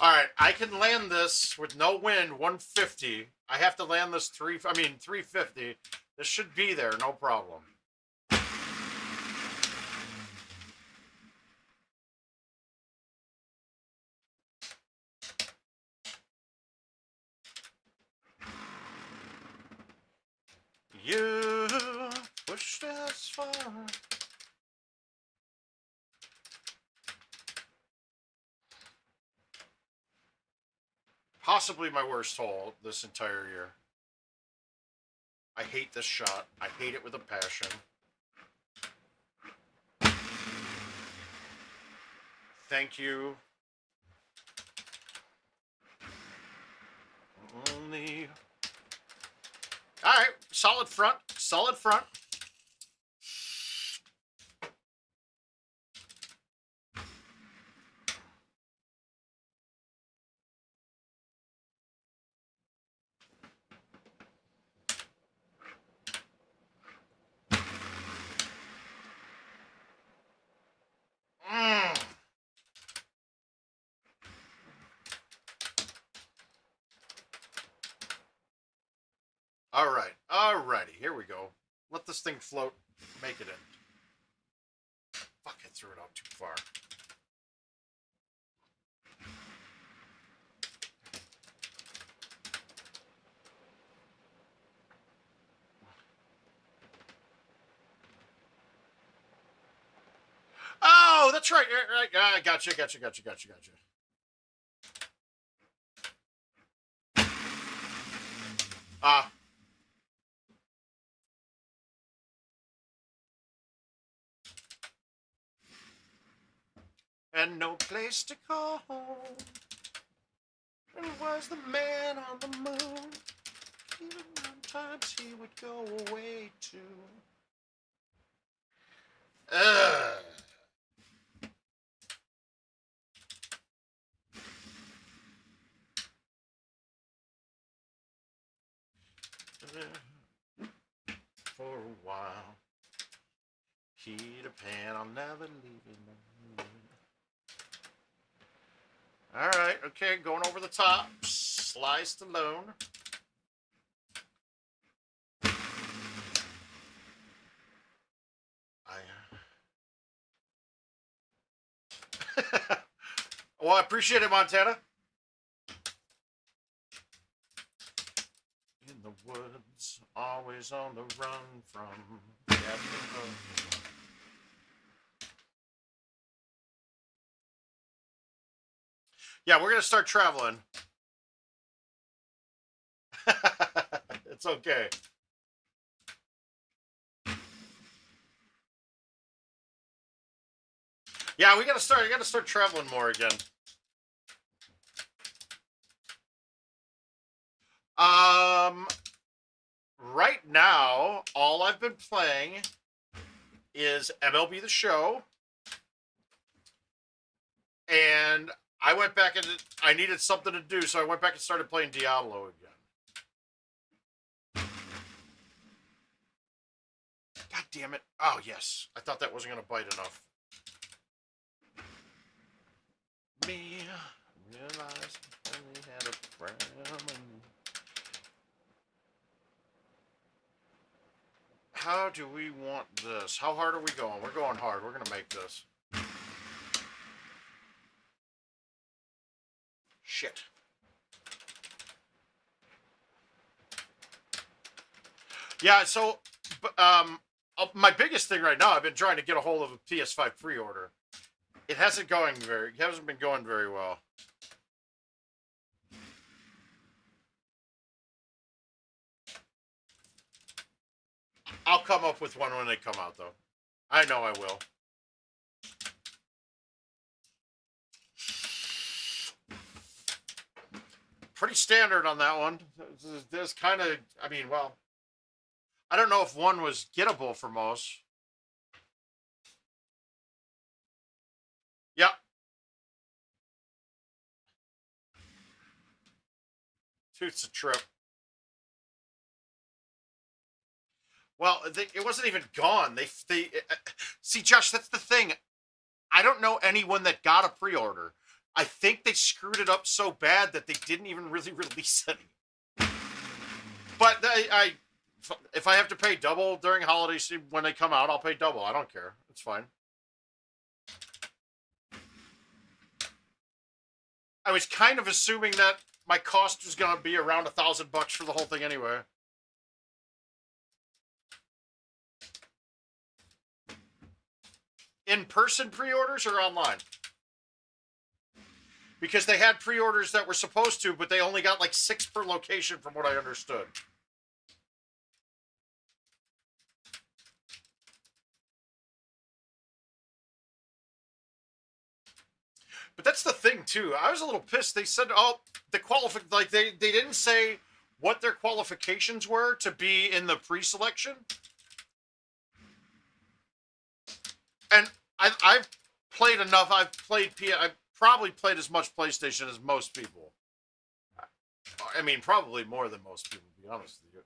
All right, I can land this with no wind, 150. I have to land this 350. This should be there, no problem. You pushed us far. Possibly my worst hole this entire year. I hate this shot. I hate it with a passion. Thank you. Only. All right, solid front. Solid front. All right, alrighty, here we go. Let this thing float, make it in. Fuck, I threw it out too far. Oh, that's right. I gotcha. Ah. And no place to call home. And was the man on the moon. sometimes he would go away too. Ugh. For a while, Peter Pan, I'll never leave you. All right, okay, going over the top. Sliced alone. Well, I appreciate it, Montana. In the woods, always on the run from Captain Hook. Yeah, we're gonna start traveling. It's okay. Yeah, we gotta start. I gotta start traveling more again. Right now, all I've been playing is MLB The Show, and I went back and I needed something to do, so I went back and started playing Diablo again. God damn it! Oh yes, I thought that wasn't gonna bite enough. Me realized I only had a friend. How do we want this? How hard are we going? We're going hard. We're gonna make this. Shit. Yeah, so my biggest thing right now, I've been trying to get a hold of a PS5 pre-order. It hasn't been going very well. I'll come up with one when they come out, though. I know I will. Pretty standard on that one. There's kind of, I mean, well, I don't know if one was gettable for most. Yep. Tooth's a trip. Well, it wasn't even gone. They see, Josh, that's the thing. I don't know anyone that got a pre-order. I think they screwed it up so bad that they didn't even really release any. But if I have to pay double during holidays when they come out, I'll pay double. I don't care. It's fine. I was kind of assuming that my cost was going to be around $1,000 for the whole thing anyway. In-person pre-orders or online? Because they had pre-orders that were supposed to, but they only got like 6 per location from what I understood. But that's the thing too. I was a little pissed. They said, "Oh, they didn't say what their qualifications were to be in the pre-selection." And I've played enough. I've probably played as much PlayStation as most people. I mean, probably more than most people, to be honest with you.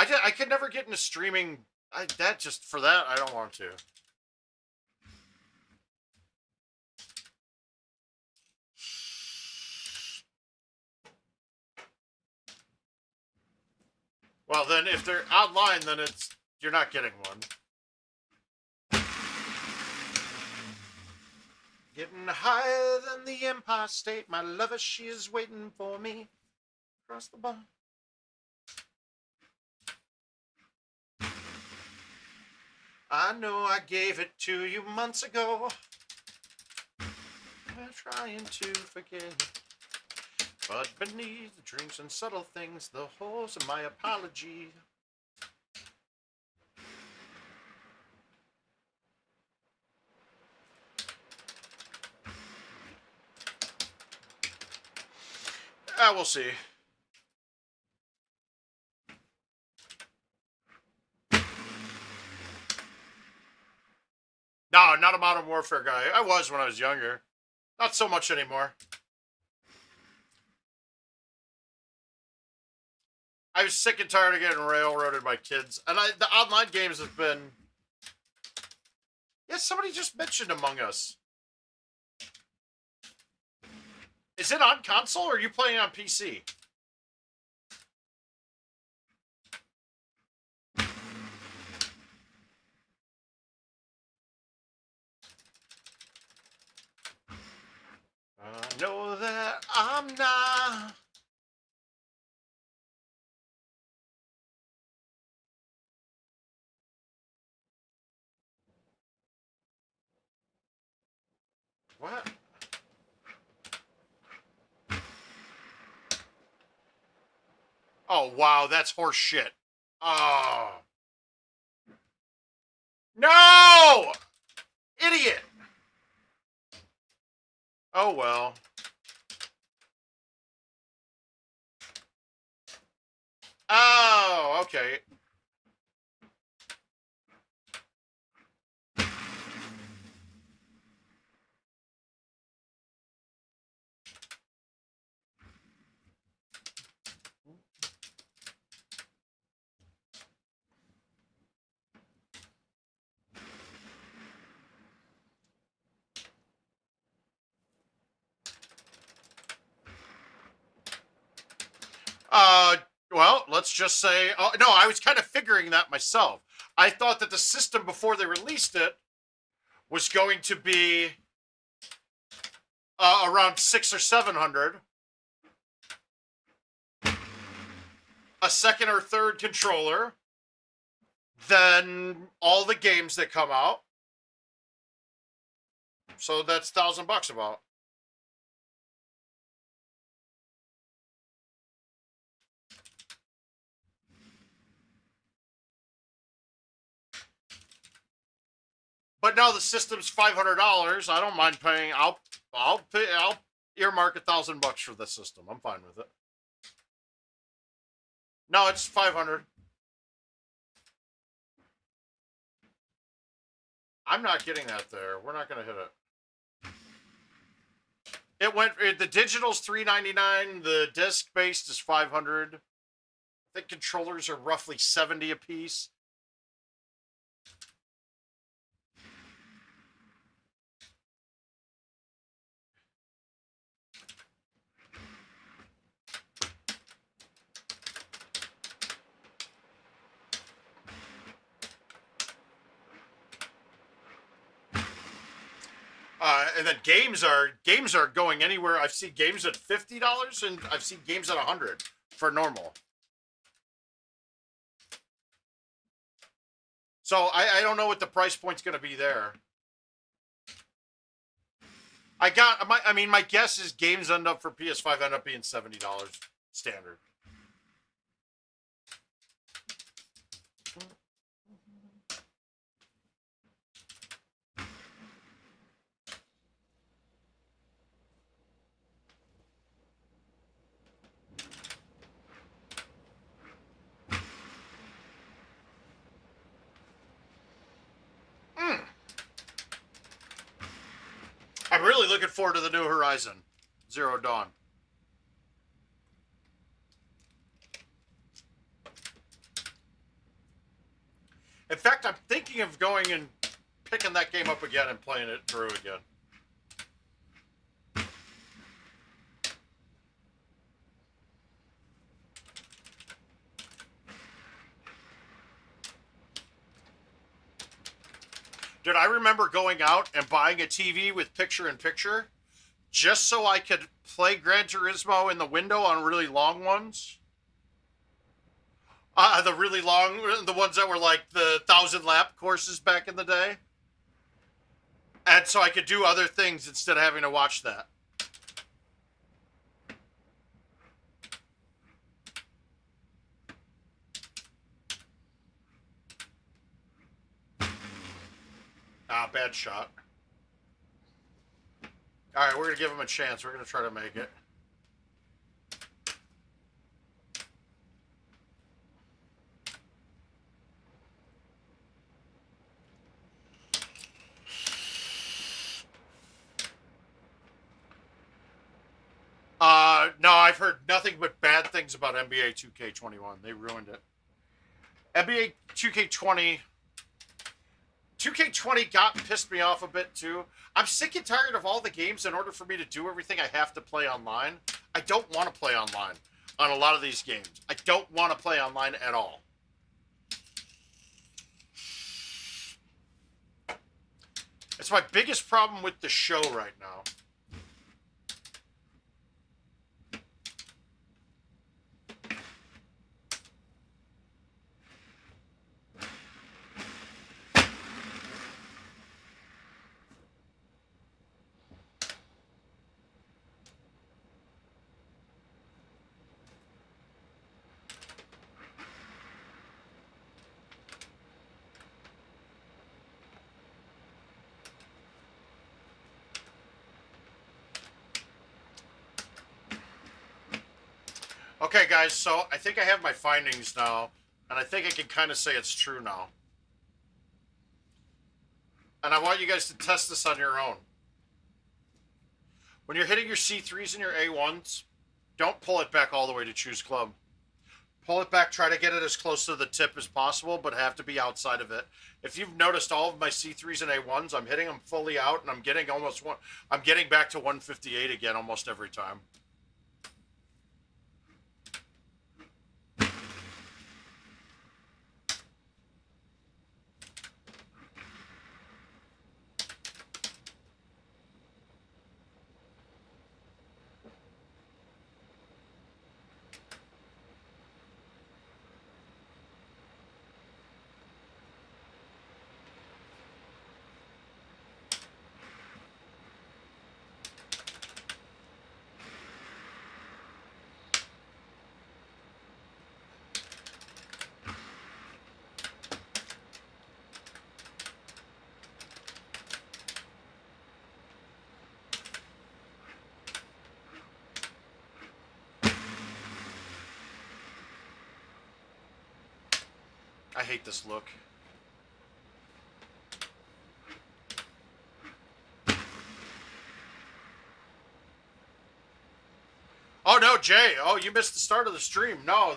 I could never get into streaming. For that, I don't want to. Well, then if they're online, then you're not getting one. Getting higher than the Empire State. My lover, she is waiting for me across the bar. I know I gave it to you months ago. I'm trying to forget. But beneath the drinks and subtle things, the holes of my apology. We'll see. No, not a Modern Warfare guy. I was when I was younger. Not so much anymore. I was sick and tired of getting railroaded by kids. And the online games have been... Yeah, somebody just mentioned Among Us. Is it on console or are you playing on PC? I know that I'm not... What? Oh, wow, that's horse shit. Oh. No! Idiot! Oh, well. Oh, okay. Well, let's just say, no, I was kind of figuring that myself. I thought that the system before they released it was going to be around 600 or 700. A second or third controller. Then all the games that come out. So that's $1,000 about. But now the system's $500. I don't mind paying. I'll earmark $1,000 for the system. I'm fine with it. No, it's 500. I'm not getting that there. We're not going to hit it. It went. The digital's $399. The disc based is $500. I think controllers are roughly $70 a piece. And then games are going anywhere. I've seen games at $50 and I've seen games at $100 for normal. So I don't know what the price point's going to be there. My guess is games end up for PS5 end up being $70 standard. I'm really looking forward to the new Horizon Zero Dawn. In fact, I'm thinking of going and picking that game up again and playing it through again. Dude, I remember going out and buying a TV with picture-in-picture just so I could play Gran Turismo in the window on really long ones. The really long, the ones that were like the 1,000-lap courses back in the day. And so I could do other things instead of having to watch that. Bad shot. All right, we're going to give him a chance. We're going to try to make it. No, I've heard nothing but bad things about NBA 2K21. They ruined it. NBA 2K20 pissed me off a bit too. I'm sick and tired of all the games. In order for me to do everything, I have to play online. I don't want to play online on a lot of these games. I don't want to play online at all. It's my biggest problem with the show right now. Okay, guys, so I think I have my findings now, and I think I can kind of say it's true now. And I want you guys to test this on your own. When you're hitting your C3s and your A1s, don't pull it back all the way to choose club. Pull it back, try to get it as close to the tip as possible, but have to be outside of it. If you've noticed all of my C3s and A1s, I'm hitting them fully out, and I'm getting back to 158 again almost every time. I hate this look. Oh no, Jay! Oh, you missed the start of the stream. No,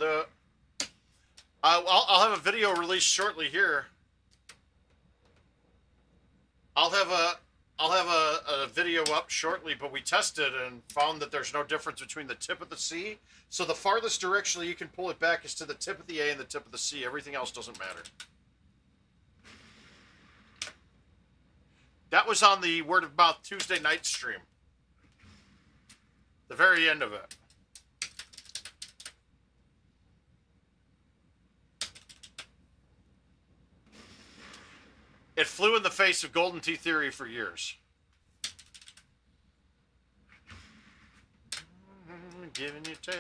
I'll have a video released shortly here. I'll have a video up shortly, but we tested and found that there's no difference between the tip of the C. So the farthest directionally you can pull it back is to the tip of the A and the tip of the C. Everything else doesn't matter. That was on the Word of Mouth Tuesday night stream. The very end of it. It flew in the face of GoldenTeeTV for years. Giving you take.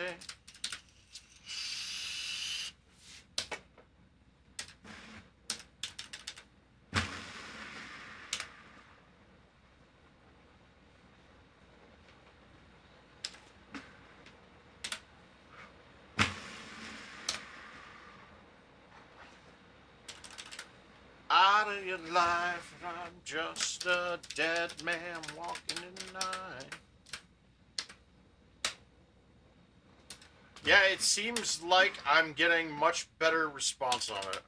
Out of your life, I'm just a dead man walking in the night. Yeah, it seems like I'm getting much better response on it.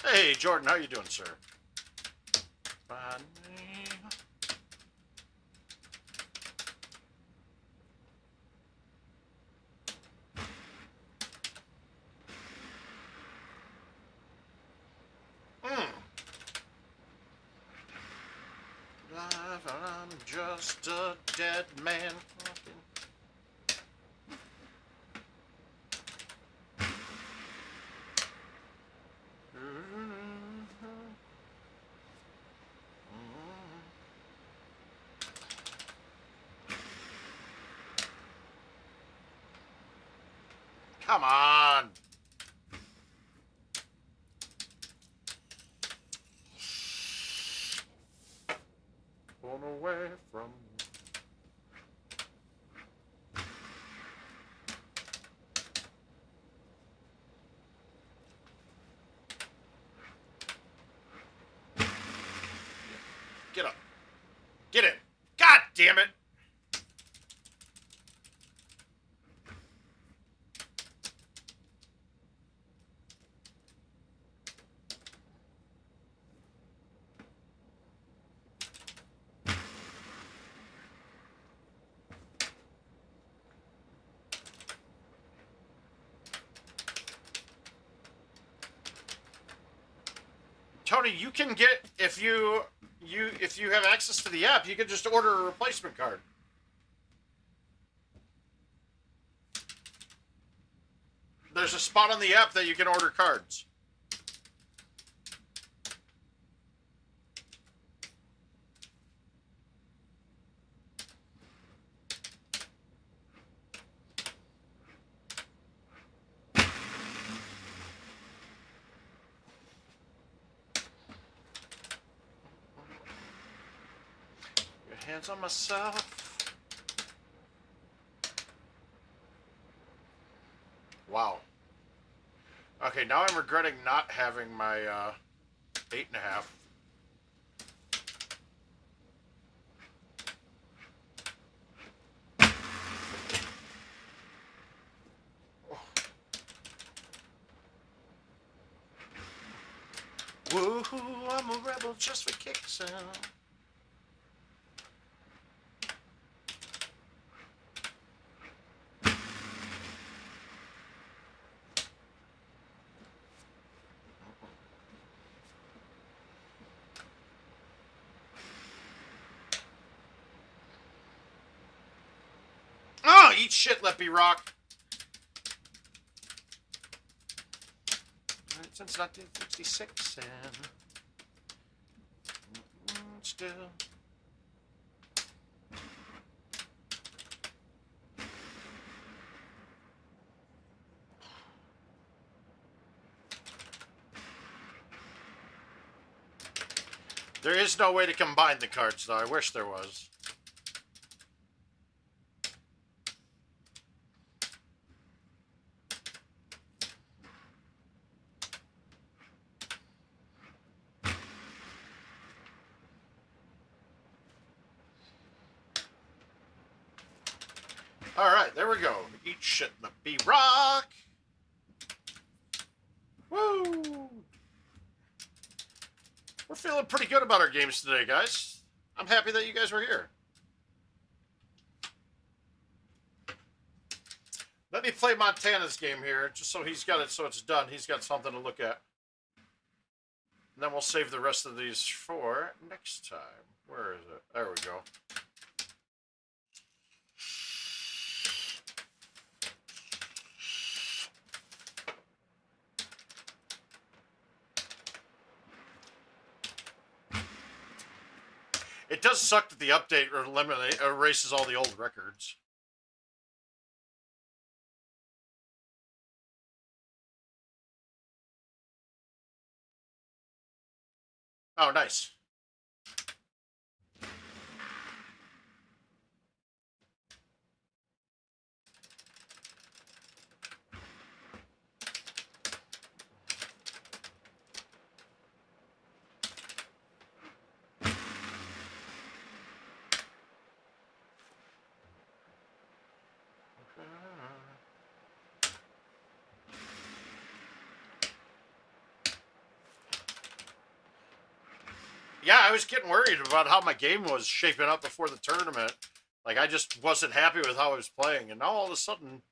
Hey, Jordan, how you doing, sir? Life, I'm just a dead man. Come on. Gone away from damn it. Tony, you can get, if you have access to the app, you can just order a replacement card. There's a spot on the app that you can order cards. Hands on myself. Wow. Okay, now I'm regretting not having my 8.5. Woohoo, I'm a rebel just for kicks out. Oh, eat shit, let me rock. Since 1966, and still. There is no way to combine the cards, though. I wish there was. Alright, there we go. Eat shit, let me rock. Woo! We're feeling pretty good about our games today, guys. I'm happy that you guys were here. Let me play Montana's game here, just so he's got it, so it's done. He's got something to look at. And then we'll save the rest of these for next time. Where is it? There we go. It does suck that the update erases all the old records. Oh, nice. Yeah, I was getting worried about how my game was shaping up before the tournament. Like, I just wasn't happy with how I was playing. And now all of a sudden,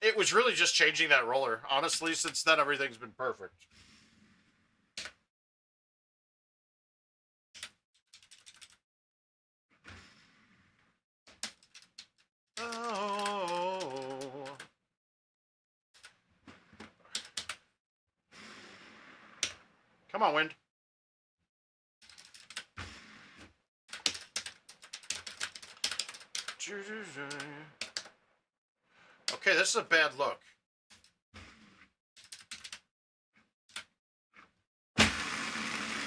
it was really just changing that roller. Honestly, since then, everything's been perfect. Oh. Come on, wind. Okay, this is a bad look.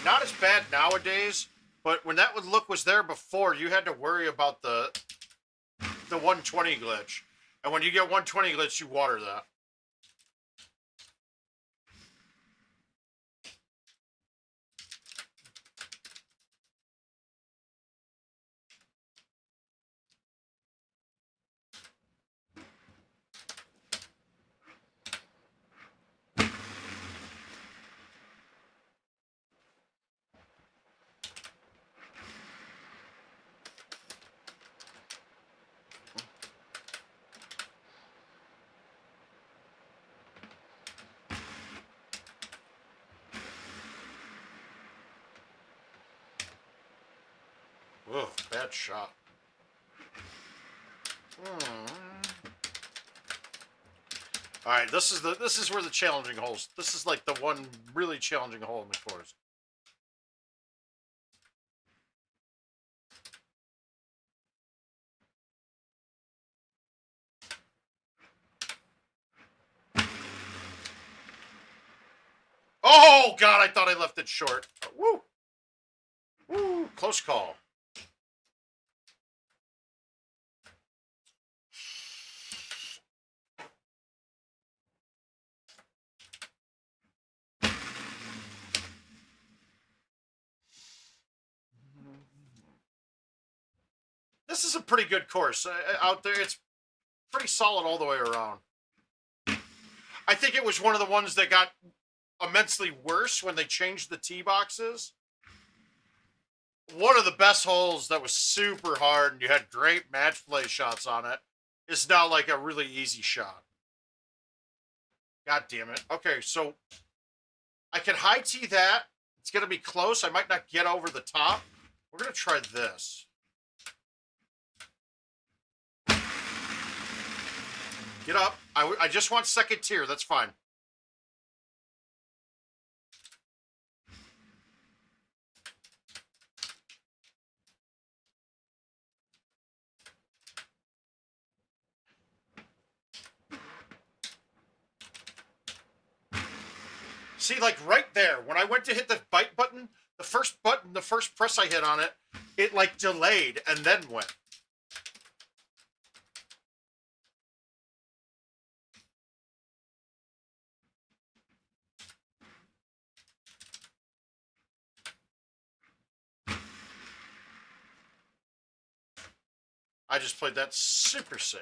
Not as bad nowadays, but when that look was there before, you had to worry about the 120 glitch. And when you get 120 glitch, you water that. that shot. All right, this is where the challenging holes. This is like the one really challenging hole in the course. Oh God, I thought I left it short. Woo, woo, close call. This is a pretty good course out there. It's pretty solid all the way around. I think it was one of the ones that got immensely worse when they changed the tee boxes. One of the best holes that was super hard and you had great match play shots on it is now like a really easy shot. God damn it. Okay, so I can high tee that. It's going to be close. I might not get over the top. We're going to try this. Get up. I just want second tier. That's fine. See, like right there, when I went to hit the bite button, the first press I hit on it, it like delayed and then went. I just played that super safe.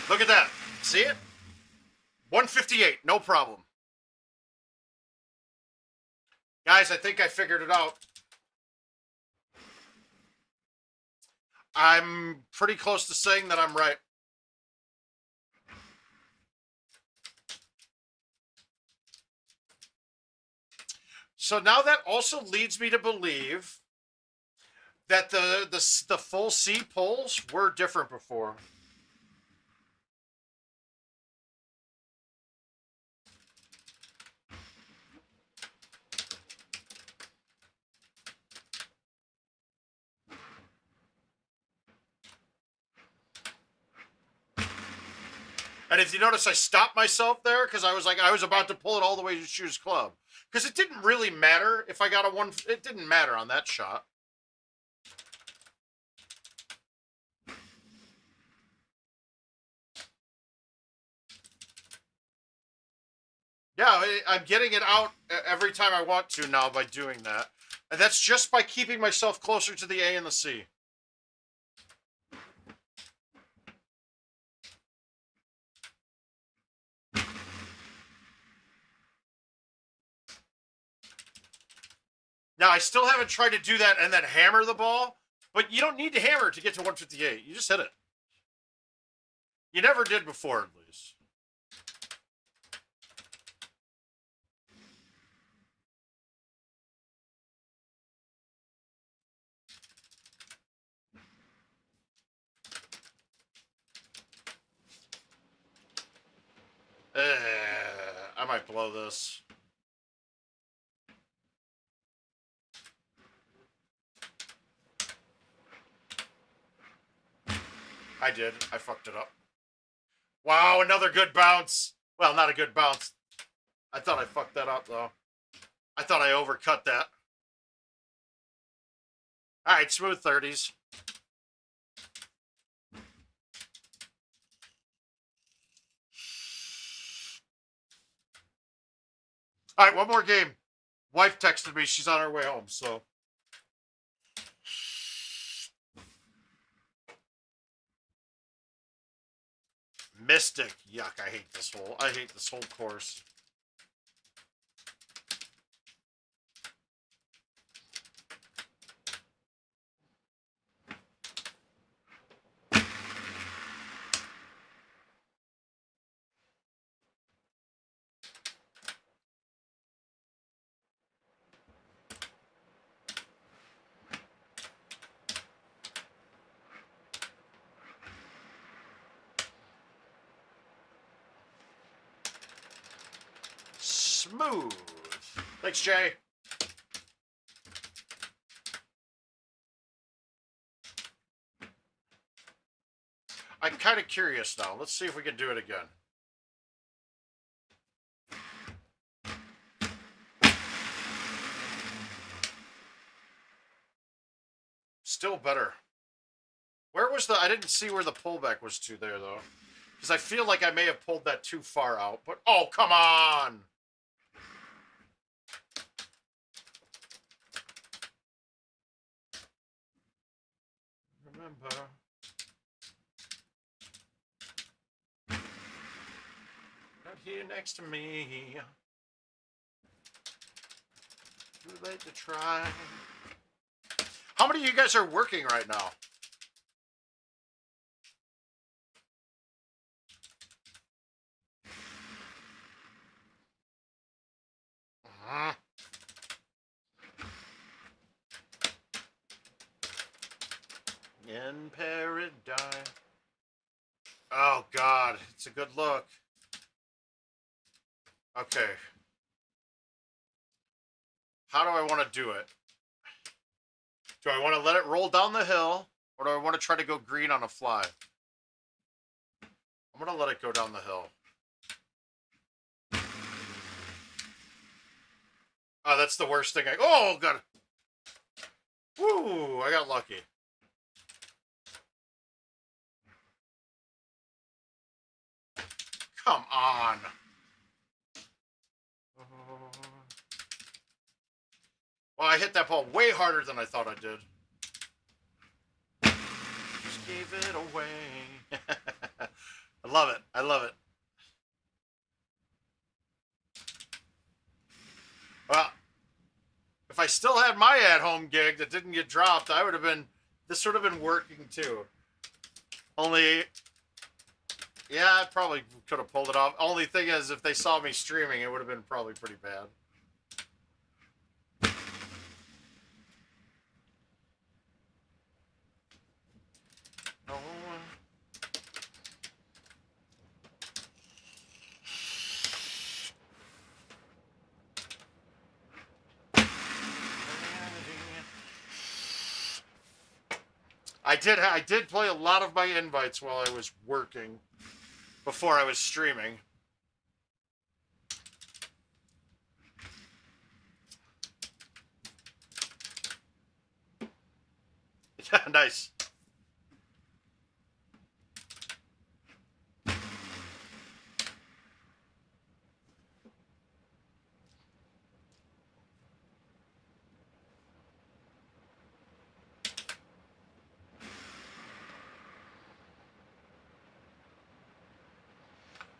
Look at that. See it? 158, no problem. Guys, I think I figured it out. I'm pretty close to saying that I'm right. So now that also leads me to believe that the full C pulls were different before. And if you notice, I stopped myself there because I was about to pull it all the way to choose club. Because it didn't really matter if I got a one. It didn't matter on that shot. Yeah, I'm getting it out every time I want to now by doing that. And that's just by keeping myself closer to the A and the C. Now, I still haven't tried to do that and then hammer the ball, but you don't need to hammer to get to 158. You just hit it. You never did before, at least. I might blow this. I did. I fucked it up. Wow, another good bounce. Well, not a good bounce. I thought I fucked that up, though. I thought I overcut that. All right, smooth 30s. All right, one more game. Wife texted me. She's on her way home, so. Mystic. Yuck, I hate this hole. I hate this whole course. smooth. Thanks, Jay. I'm kind of curious now. Let's see if we can do it again. Still better. Where was the... I didn't see where the pullback was to there, though. Because I feel like I may have pulled that too far out. But, oh, come on! Remember... Right here next to me. Too late to try. How many of you guys are working right now? In paradise. Oh, God. It's a good look. Okay. How do I want to do it? Do I want to let it roll down the hill, or do I want to try to go green on a fly? I'm going to let it go down the hill. Oh, that's the worst thing. Oh, God. Woo, I got lucky. Come on. Well, I hit that ball way harder than I thought I did. Just gave it away. I love it. I love it. Well, if I still had my at-home gig that didn't get dropped, I would have been... This would have been working, too. Only... Yeah, I probably could have pulled it off. Only thing is, if they saw me streaming, it would have been probably pretty bad. No. I did play a lot of my invites while I was working, before I was streaming. Nice.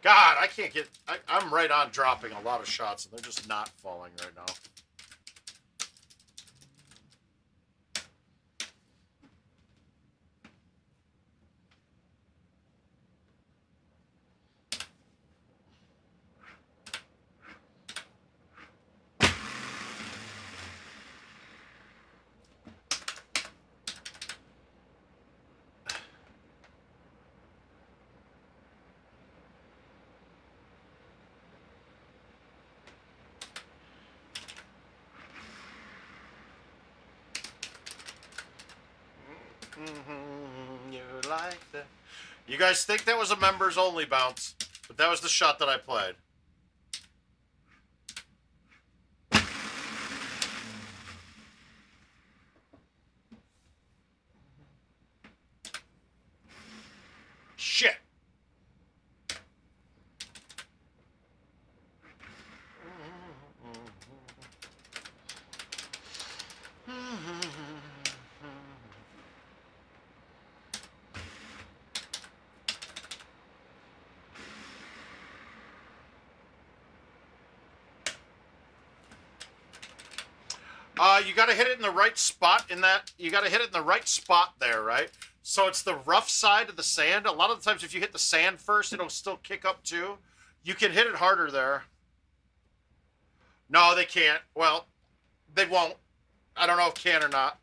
God, I can't get... I'm right on dropping a lot of shots, and they're just not falling right now. You like that? You guys think that was a members only bounce, but that was the shot that I played. Shit. You got to hit it in the right spot in that. You got to hit it in the right spot there, right? So it's the rough side of the sand. A lot of the times if you hit the sand first, it'll still kick up too. You can hit it harder there. No, they can't. Well, they won't. I don't know if can or not.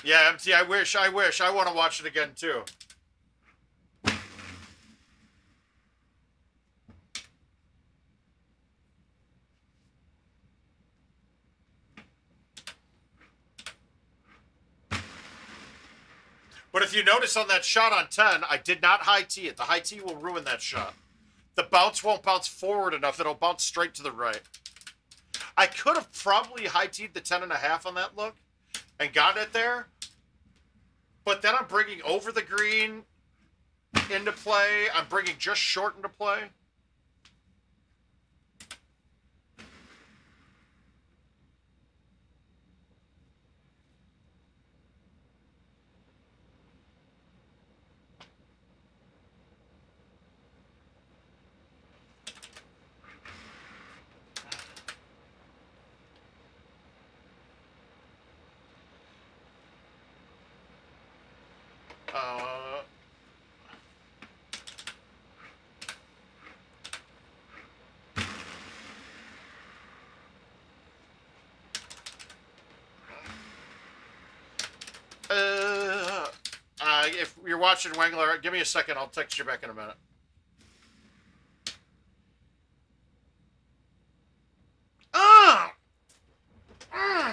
Yeah, MT, I wish. I want to watch it again, too. But if you notice on that shot on 10, I did not high tee it. The high tee will ruin that shot. The bounce won't bounce forward enough. It'll bounce straight to the right. I could have probably high teed the 10.5 on that look and got it there. But then I'm bringing over the green into play. I'm bringing just short into play. If you're watching Wangler, give me a second. I'll text you back in a minute.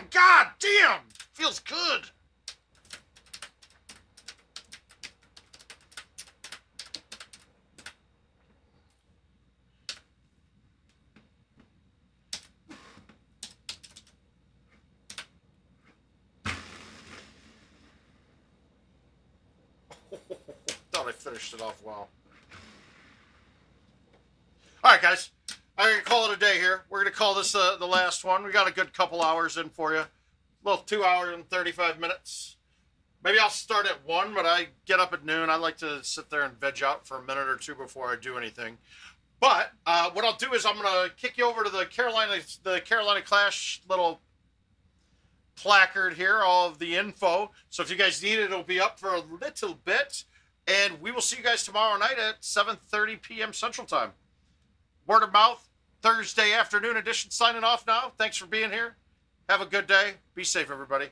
God damn! Feels good. Thought I finished it off well. All right, guys. I'm going to call it a day here. We're going to call this the last one. We got a good couple hours in for you. A little 2 hours and 35 minutes. Maybe I'll start at 1, but I get up at noon. I like to sit there and veg out for a minute or two before I do anything. But what I'll do is I'm going to kick you over to the Carolina Clash little placard here, all of the info. So if you guys need it, it'll be up for a little bit. And we will see you guys tomorrow night at 7:30 p.m. Central Time. Word of mouth, Thursday afternoon edition signing off now. Thanks for being here. Have a good day. Be safe, everybody.